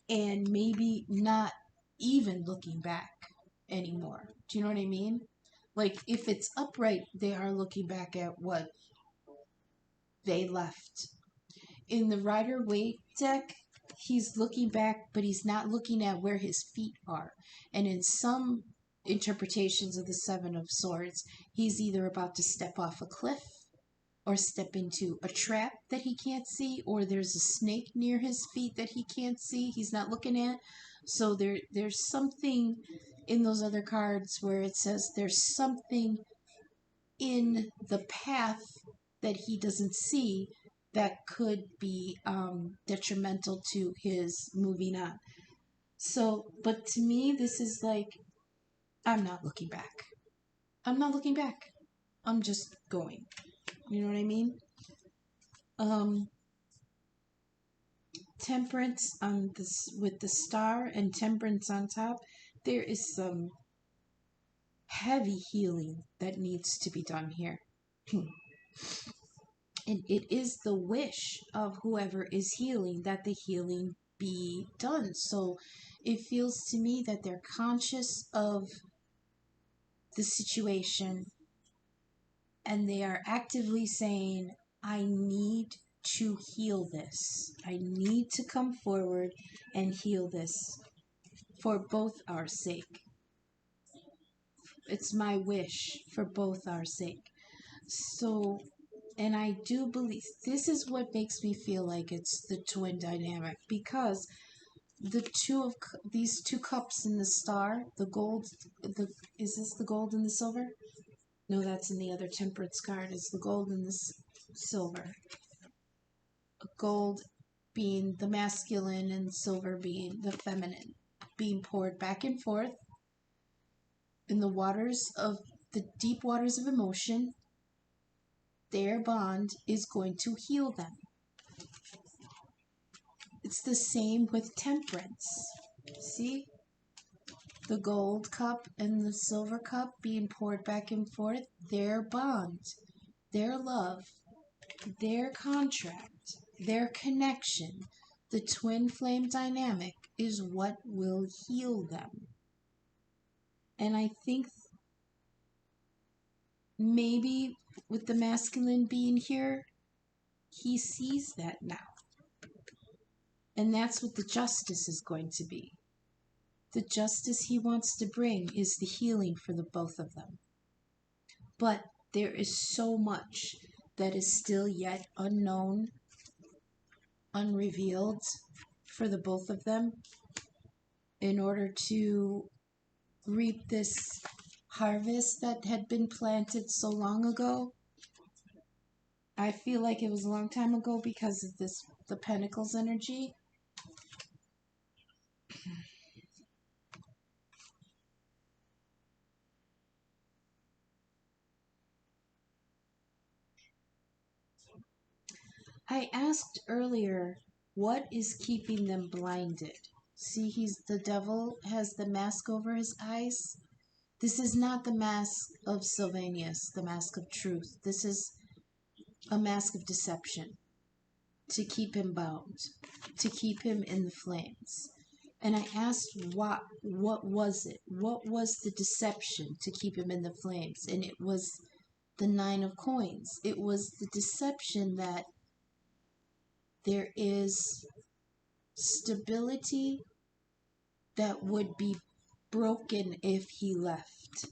and maybe not even looking back anymore. Do you know what I mean? Like, if it's upright, they are looking back at what they left. In the Rider-Waite deck, he's looking back, but he's not looking at where his feet are. And in some interpretations of the Seven of Swords, he's either about to step off a cliff, or step into a trap that he can't see, or there's a snake near his feet that he can't see, he's not looking at. So there's something in those other cards where it says there's something in the path that he doesn't see that could be detrimental to his moving on. So, but to me, this is like, I'm not looking back. I'm not looking back. I'm just going. You know what I mean? Temperance on this with the star and temperance on top. There is some heavy healing that needs to be done here. And it is the wish of whoever is healing that the healing be done. So it feels to me that they're conscious of the situation and they are actively saying, I need to heal this. I need to come forward and heal this for both our sake. It's my wish for both our sake. So, and I do believe this is what makes me feel like it's the twin dynamic, because these two cups in the star, the gold, is this the gold and the silver? No, that's in the other temperance card. It's the gold and the silver. Gold being the masculine and silver being the feminine, being poured back and forth in the waters of the deep waters of emotion. Their bond is going to heal them. It's the same with temperance. See? The gold cup and the silver cup being poured back and forth. Their bond, their love, their contract, their connection, the twin flame dynamic is what will heal them. And I think maybe with the masculine being here, he sees that now. And that's what the justice is going to be. The justice he wants to bring is the healing for the both of them. But there is so much that is still yet unknown, unrevealed for the both of them in order to reap this harvest that had been planted so long ago. I feel like it was a long time ago because of the Pentacles energy. I asked earlier, what is keeping them blinded? See, the devil has the mask over his eyes. This is not the mask of Sylvanus, the mask of truth. This is a mask of deception to keep him bound, to keep him in the flames. And I asked what was it? What was the deception to keep him in the flames? And it was the 9 of coins. It was the deception that there is stability that would be broken if he left.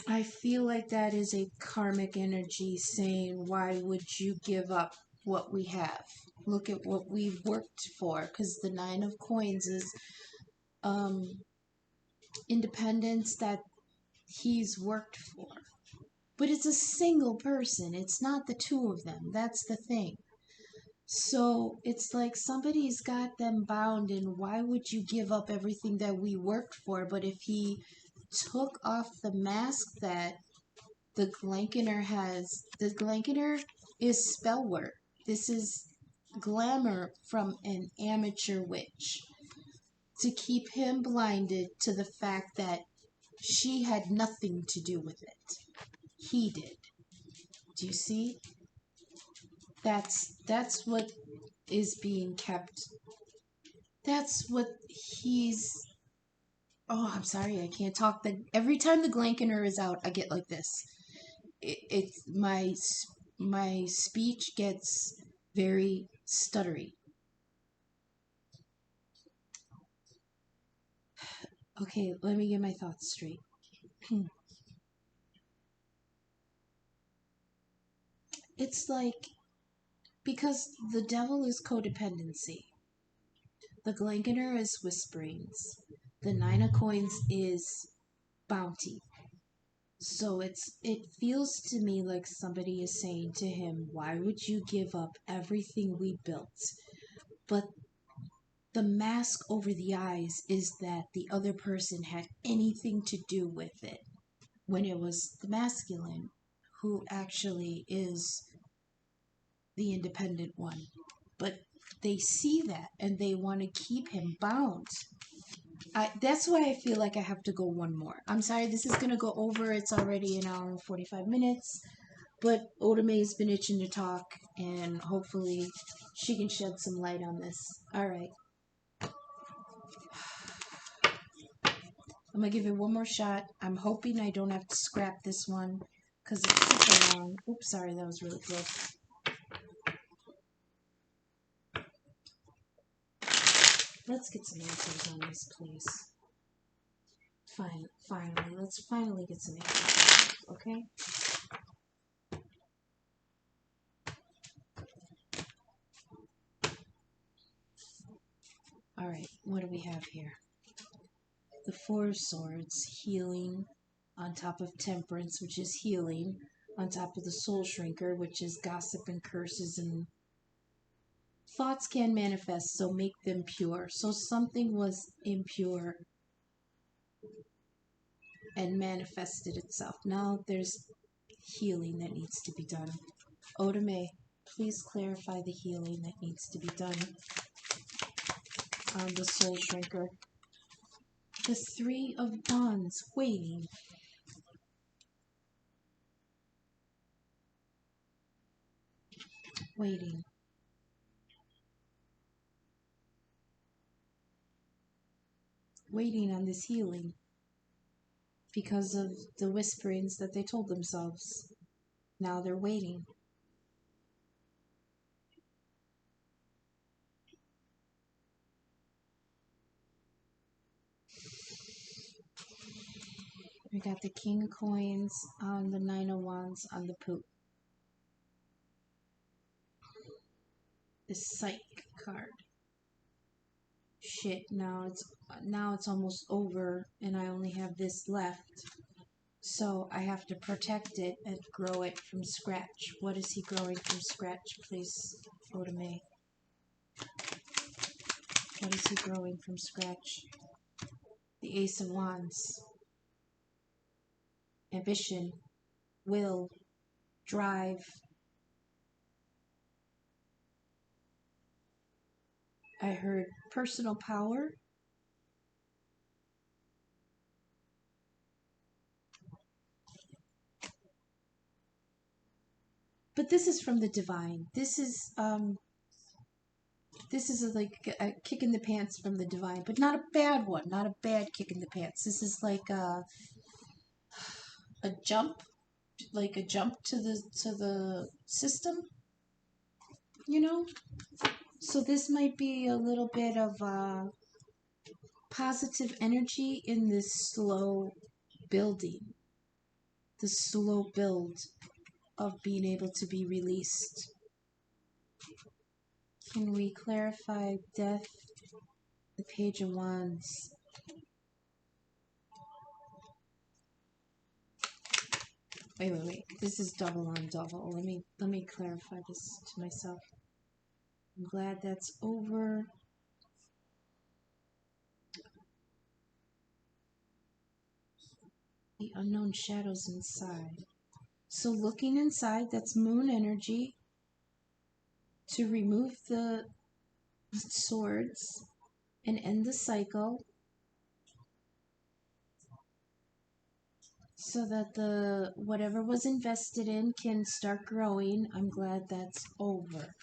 I feel like that is a karmic energy saying, why would you give up what we have? Look at what we've worked for, because the 9 of coins is independence that he's worked for. But it's a single person. It's not the two of them. That's the thing. So it's like somebody's got them bound, and why would you give up everything that we worked for? But if he took off the mask that the Glanconer has, the Glanconer is spell work. This is glamour from an amateur witch to keep him blinded to the fact that she had nothing to do with it. He did. Do you see? That's what is being kept. That's what he's... Oh, I'm sorry, I can't talk. Every time the Glanconer is out, I get like this. It's my speech gets very stuttery. Okay, let me get my thoughts straight. It's like, because the devil is codependency. The Glanconer is whisperings. The 9 of coins is bounty. So it feels to me like somebody is saying to him, why would you give up everything we built? But the mask over the eyes is that the other person had anything to do with it, when it was the masculine who actually is the independent one. But they see that and they want to keep him bound. That's why I feel like I have to go one more. I'm sorry, this is going to go over. It's already an hour and 45 minutes. But Oda-Mae has been itching to talk, and hopefully she can shed some light on this. Alright. I'm going to give it one more shot. I'm hoping I don't have to scrap this one, because it's super long. Oops, sorry, that was really close. Let's get some answers on this, please. Finally. Let's finally get some answers, okay? Alright, what do we have here? The Four of Swords, healing, on top of Temperance, which is healing, on top of the Soul Shrinker, which is gossip and curses, and thoughts can manifest, so make them pure. So something was impure and manifested itself. Now there's healing that needs to be done. Oda-Mae, please clarify the healing that needs to be done on the Soul Shrinker. The Three of Wands, waiting. Waiting. Waiting on this healing because of the whisperings that they told themselves. Now they're waiting. We got the King of Coins on the Nine of Wands on the poop. The Psych card. Shit, now it's almost over and I only have this left. So I have to protect it and grow it from scratch. What is he growing from scratch, please, Oda-Mae? What is he growing from scratch? The Ace of Wands. Ambition, will, drive. I heard personal power. But this is from the divine. This is like a kick in the pants from the divine, but not a bad one, not a bad kick in the pants. This is like a jump, like a jump to the system, you know? So this might be a little bit of positive energy in this slow building, the slow build of being able to be released. Can we clarify death, the Page of Wands? Wait. This is double on double. Let me clarify this to myself. I'm glad that's over. The unknown shadows inside. So looking inside, that's moon energy to remove the swords and end the cycle so that the whatever was invested in can start growing. I'm glad that's over.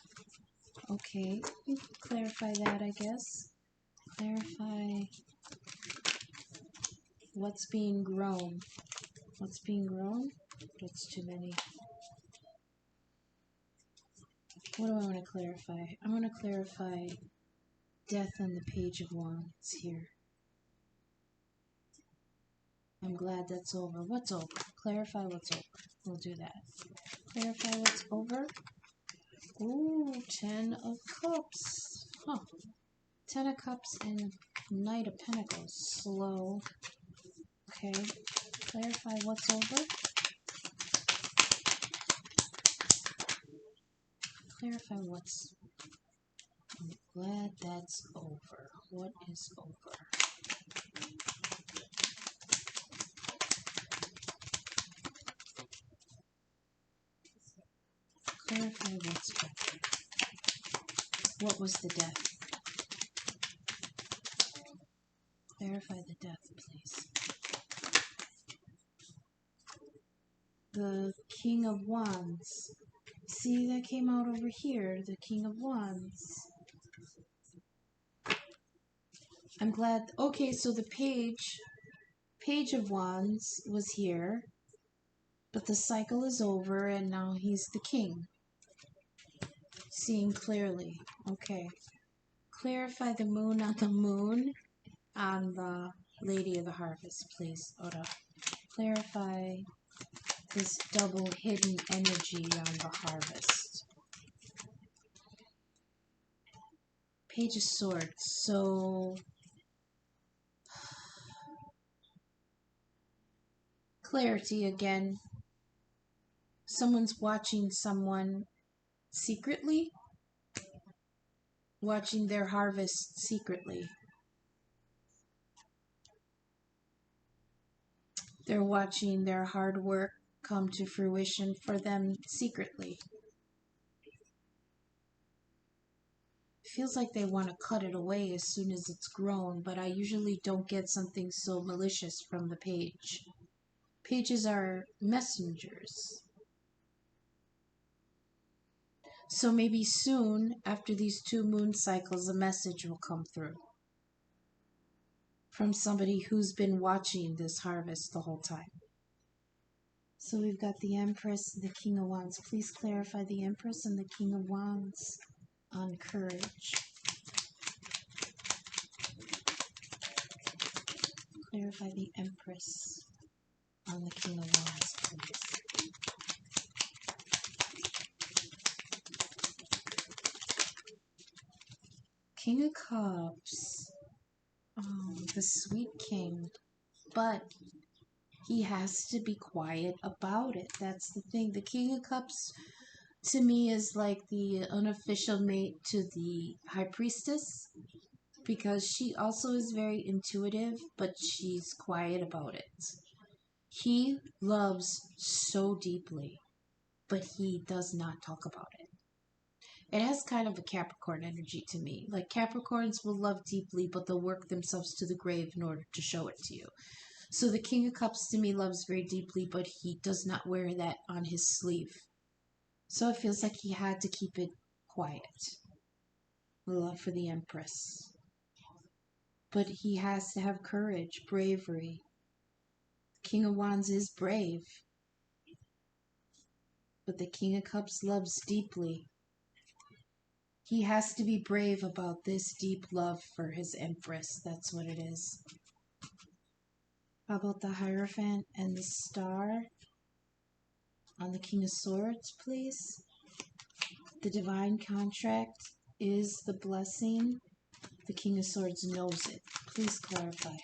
Okay, you can clarify that, I guess. Clarify what's being grown. What's being grown? That's too many. What do I want to clarify? I want to clarify death on the Page of Wands here. I'm glad that's over. What's over? Clarify what's over. We'll do that. Clarify what's over. Ooh, 10 of Cups. Huh. 10 of Cups and Knight of Pentacles. Slow. Okay. Clarify what's over. Clarify what's... I'm glad that's over. What is over? Clarify what's back here. What was the death? Clarify the death, please. The King of Wands. See, that came out over here. The King of Wands. I'm glad. Okay, so the Page of Wands was here. But the cycle is over and now he's the king. Seeing clearly. Okay. Clarify the moon on the Lady of the Harvest, please, Oda. Clarify this double hidden energy on the harvest. Page of Swords. So clarity again. Someone's watching someone secretly. Watching their harvest secretly. They're watching their hard work come to fruition for them secretly. Feels like they want to cut it away as soon as it's grown, but I usually don't get something so malicious from the page. Pages are messengers. So maybe soon, after these 2 moon cycles, a message will come through from somebody who's been watching this harvest the whole time. So we've got the Empress, the King of Wands. Please clarify the Empress and the King of Wands on courage. Clarify the Empress on the King of Wands, please. King of Cups. Oh, the sweet king. But he has to be quiet about it. That's the thing. The King of Cups to me is like the unofficial mate to the High Priestess, because she also is very intuitive, but she's quiet about it. He loves so deeply, but he does not talk about it. It has kind of a Capricorn energy to me. Like Capricorns will love deeply, but they'll work themselves to the grave in order to show it to you. So the King of Cups to me loves very deeply, but he does not wear that on his sleeve. So it feels like he had to keep it quiet. Love for the Empress. But he has to have courage, bravery. The King of Wands is brave. But the King of Cups loves deeply. He has to be brave about this deep love for his Empress. That's what it is. How about the Hierophant and the Star on the King of Swords, please? The divine contract is the blessing. The King of Swords knows it. Please clarify.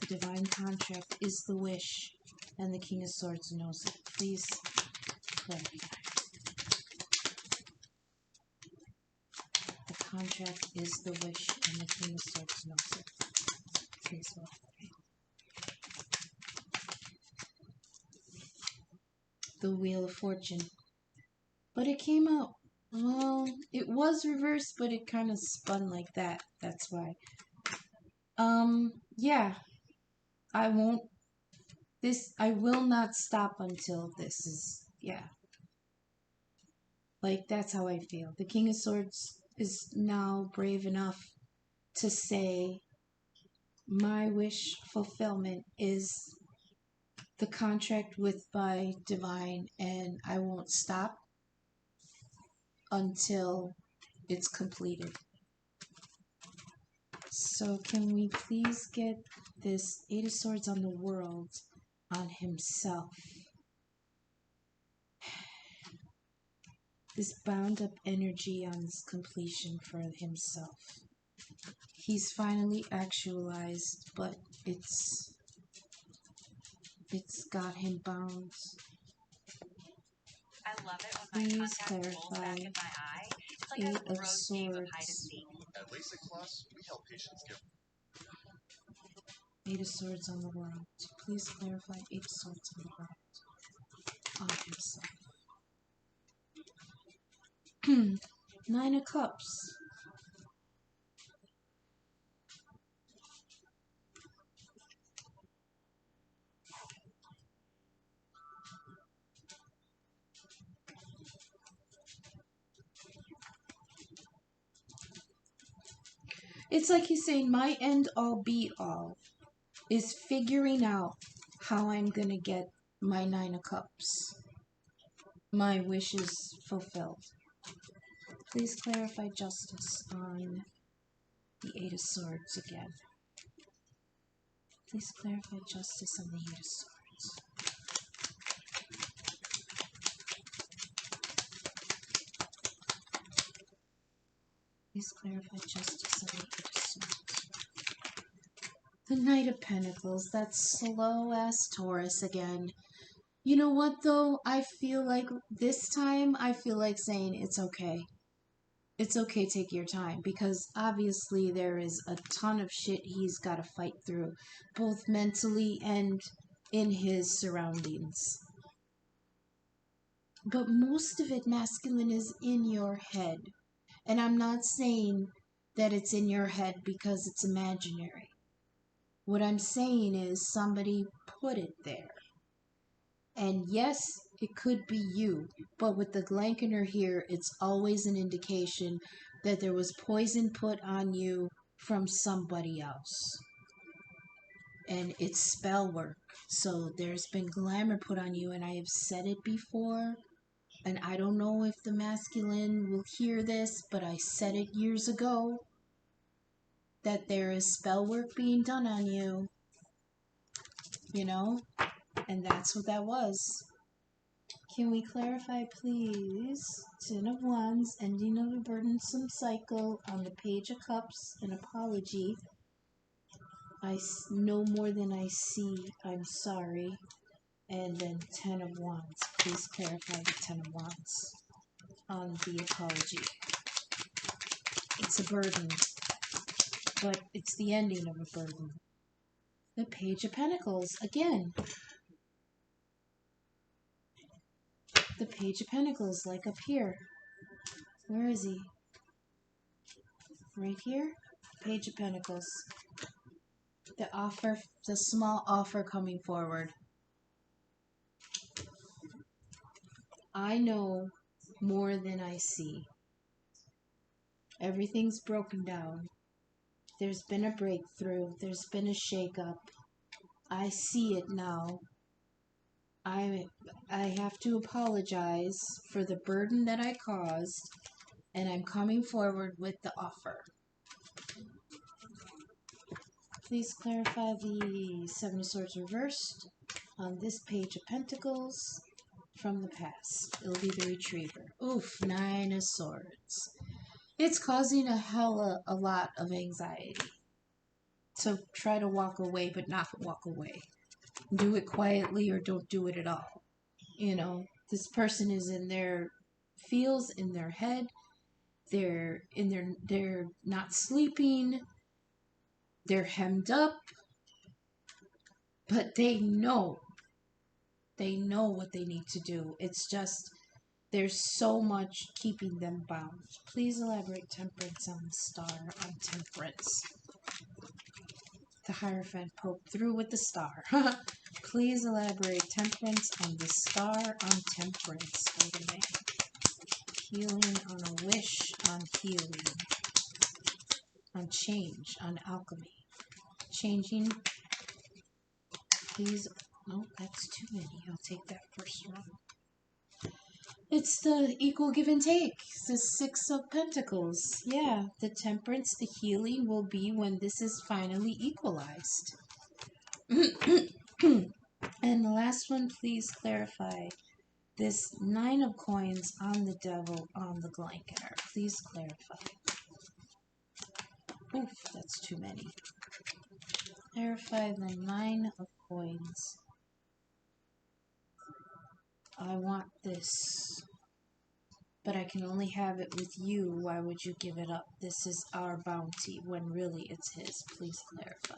The divine contract is the wish, and the King of Swords knows it. Please clarify. The contract is the wish, and the King of Swords knows it. Please clarify. The Wheel of Fortune. But it came out, well, it was reversed, but it kind of spun like that. That's why. Yeah. I will not stop until this is, yeah. Like, that's how I feel. The King of Swords is now brave enough to say, my wish fulfillment is the contract with my divine, and I won't stop until it's completed. So can we please get this 8 of Swords on the World on himself? This bound up energy on this completion for himself. He's finally actualized, but it's got him bound. I love it when my Please contact rolls back clarify in my eye. It's like 8 a of gross game of hide and Swords. seek. At LASIK Plus, we help patients get 8 of Swords on the World. Please clarify 8 of Swords on the World on himself. Nine of Cups. It's like he's saying my end all be all is figuring out how I'm going to get my Nine of Cups, my wishes fulfilled. Please clarify justice on the Eight of Swords again. Please clarify justice on the Eight of Swords. Please clarify justice on the Eight of Swords. The Knight of Pentacles, that slow-ass Taurus again. You know what, though? I feel like this time, I feel like saying it's okay. It's okay, take your time, because obviously there is a ton of shit he's got to fight through, both mentally and in his surroundings. But most of it, masculine, is in your head. And I'm not saying that it's in your head because it's imaginary. What I'm saying is somebody put it there. And yes, it could be you, but with the Glanconer here, it's always an indication that there was poison put on you from somebody else. And it's spell work. So there's been glamour put on you, and I have said it before. And I don't know if the masculine will hear this, but I said it years ago. That there is spell work being done on you. You know? And that's what that was. Can we clarify, please? Ten of Wands, ending of a burdensome cycle on the Page of Cups, an apology. I know more than I see. I'm sorry. And then Ten of Wands. Please clarify the Ten of Wands on the apology. It's a burden, but it's the ending of a burden. The Page of Pentacles, again. The Page of Pentacles, like up here. Where is he? Right here? Page of Pentacles. The offer, the small offer coming forward. I know more than I see. Everything's broken down. There's been a breakthrough. There's been a shakeup. I see it now. I have to apologize for the burden that I caused, and I'm coming forward with the offer. Please clarify the Seven of Swords reversed on this Page of Pentacles from the past. It'll be the Retriever. Oof, Nine of Swords. It's causing a lot of anxiety. So try to walk away, but not walk away. Do it quietly or don't do it at all. You know, this person is in their feels in their head. They're not sleeping. They're hemmed up. But they know what they need to do. It's just there's so much keeping them bound. Please elaborate Temperance on the star on Temperance. The Hierophant poked through with the star. Please elaborate Temperance on the star on Temperance. Oda-Mae. Healing on a wish on healing. On change, on alchemy. Changing. Please. Oh, that's too many. I'll take that first one. It's the equal give and take. It's the Six of Pentacles. Yeah, the Temperance, the healing will be when this is finally equalized. And the last one, please clarify. This Nine of Coins on the Devil on the Glanconer. Please clarify. Oof, that's too many. Clarify the Nine of Coins. I want this, but I can only have it with you. Why would you give it up? This is our bounty, when really it's his. Please clarify.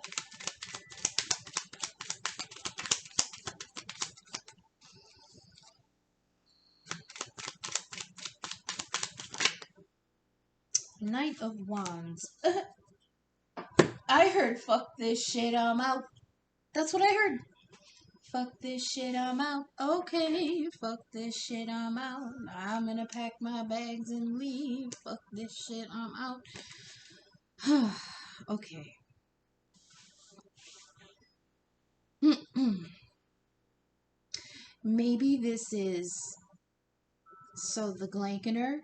Knight of Wands. I heard fuck this shit, I'm out. That's what I heard. Fuck this shit, I'm out. Okay, fuck this shit, I'm out. I'm gonna pack my bags and leave. Fuck this shit, I'm out. Okay. Maybe this is so the Glanconer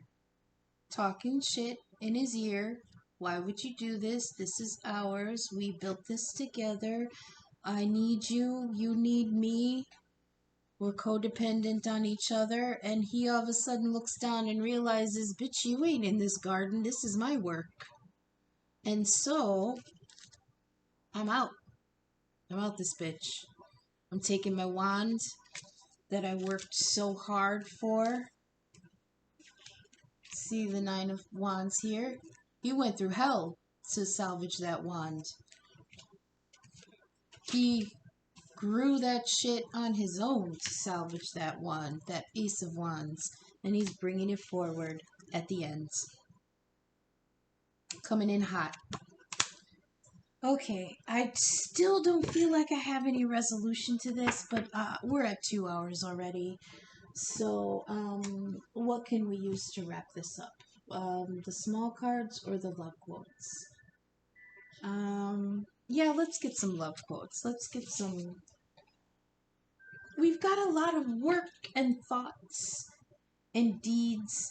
talking shit in his ear. Why would you do this? This is ours. We built this together. I need you. You need me. We're codependent on each other. And he all of a sudden looks down and realizes, bitch, you ain't in this garden. This is my work. And so, I'm out. I'm out this bitch. I'm taking my wand that I worked so hard for. See the Nine of Wands here? He went through hell to salvage that wand. He grew that shit on his own to salvage that wand, that Ace of Wands. And he's bringing it forward at the end. Coming in hot. Okay, I still don't feel like I have any resolution to this, but we're at 2 hours already. So, what can we use to wrap this up? The small cards or the love quotes? Yeah, let's get some love quotes. Let's get some... We've got a lot of work and thoughts and deeds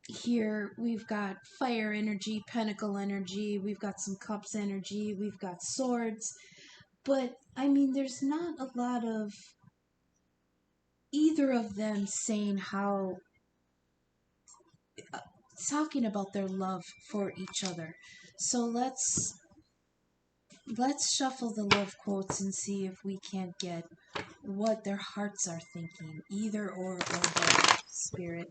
here. We've got fire energy, pentacle energy, we've got some cups energy, we've got swords. But, I mean, there's not a lot of either of them saying how... talking about their love for each other. So let's shuffle the love quotes and see if we can't get what their hearts are thinking. Either or both. Spirit.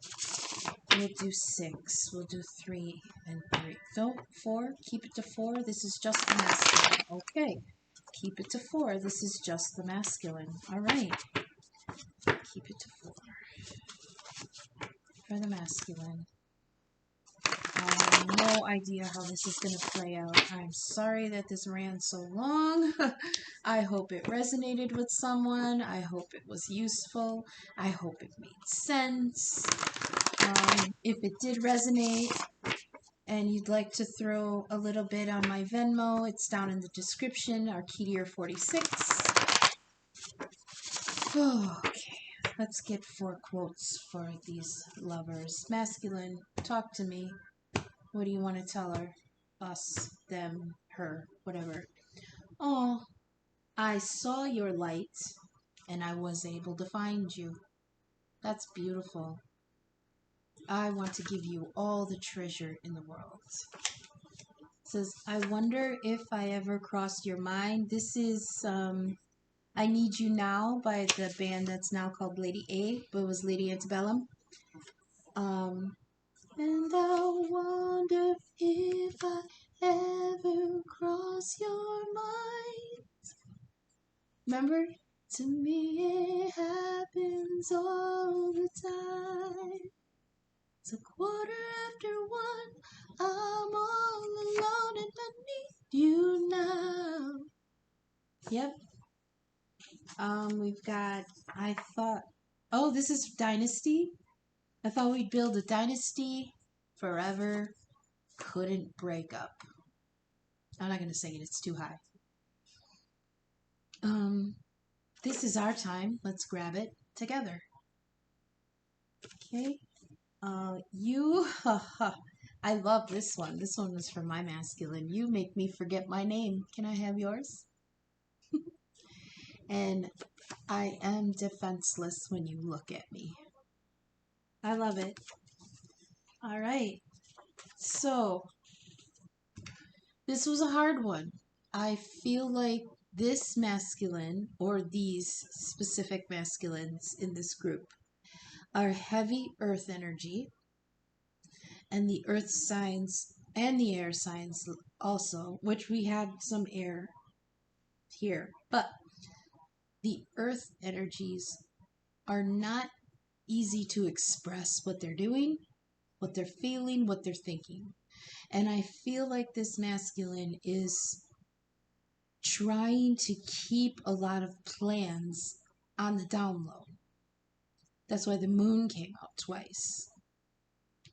We'll do 6. We'll do 3 and 3. No, 4. Keep it to 4. This is just the masculine. Okay. Keep it to 4. This is just the masculine. Alright. Keep it to 4. For the masculine. No idea how this is going to play out. I'm sorry that this ran so long. I hope it resonated with someone. I hope it was useful. I hope it made sense. If it did resonate and you'd like to throw a little bit on my Venmo, it's down in the description, Arkytior46. Okay, let's get 4 quotes for these lovers. Masculine, talk to me. What do you want to tell her? Us, them, her, whatever. Oh, I saw your light and I was able to find you. That's beautiful. I want to give you all the treasure in the world. It says, I wonder if I ever crossed your mind. This is I Need You Now by the band that's now called Lady A, but it was Lady Antebellum. And I wonder if I ever cross your mind. Remember? To me it happens all the time. It's 1:15. I'm all alone and I need you now. Yep. We've got, I thought, oh, this is Dynasty. I thought we'd build a dynasty forever. Couldn't break up. I'm not going to sing it. It's too high. This is our time. Let's grab it together. Okay. You, I love this one. This one was from my masculine. You make me forget my name. Can I have yours? And I am defenseless when you look at me. I love it. All right. So, this was a hard one. I feel like this masculine, or these specific masculines in this group, are heavy earth energy, and the earth signs and the air signs also, which we had some air here. But the earth energies are not easy to express what they're doing. what they're feeling, what they're thinking. And I feel like this masculine is trying to keep a lot of plans on the down low. That's why the moon came out twice.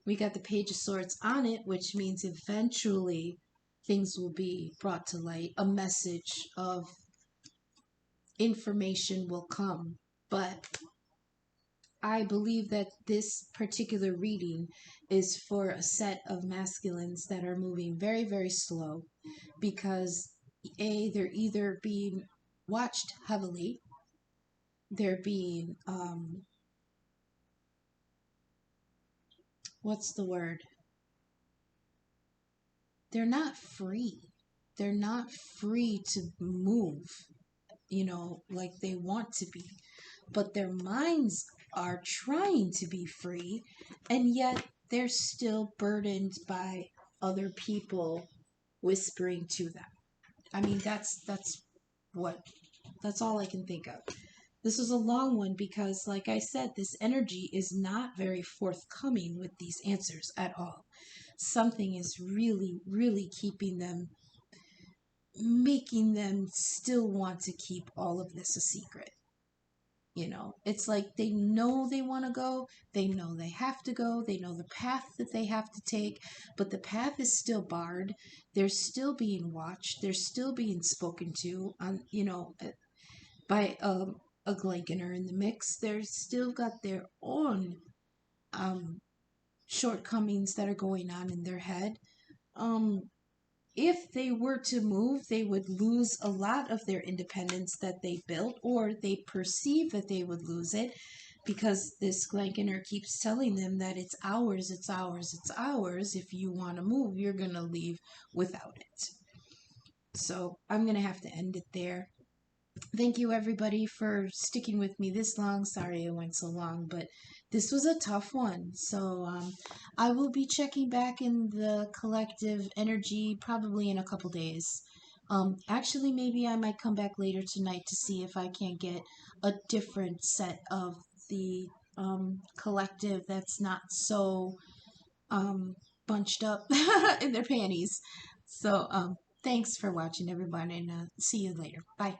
We got the Page of Swords on it, which means eventually things will be brought to light. A message of information will come. But I believe that this particular reading is for a set of masculines that are moving very, very slow because they're either being watched heavily, they're being, what's the word? They're not free. They're not free to move, like they want to be. But their minds are trying to be free, and yet they're still burdened by other people whispering to them. I mean, that's all I can think of. This was a long one because, like I said, this energy is not very forthcoming with these answers at all. Something is really, really keeping them, making them still want to keep all of this a secret. It's like they know they want to go, they know they have to go, they know the path that they have to take, but the path is still barred. They're still being watched. They're still being spoken to, by a Glanconer in the mix. They're still got their own shortcomings that are going on in their head. If they were to move, they would lose a lot of their independence that they built, or they perceive that they would lose it because this Glanconer keeps telling them that it's ours, it's ours, it's ours. If you want to move, you're going to leave without it. So I'm going to have to end it there. Thank you, everybody, for sticking with me this long. Sorry it went so long, but this was a tough one. So I will be checking back in the collective energy probably in a couple days. Actually, maybe I might come back later tonight to see if I can get a different set of the collective that's not so bunched up in their panties. So thanks for watching, everybody, and see you later. Bye.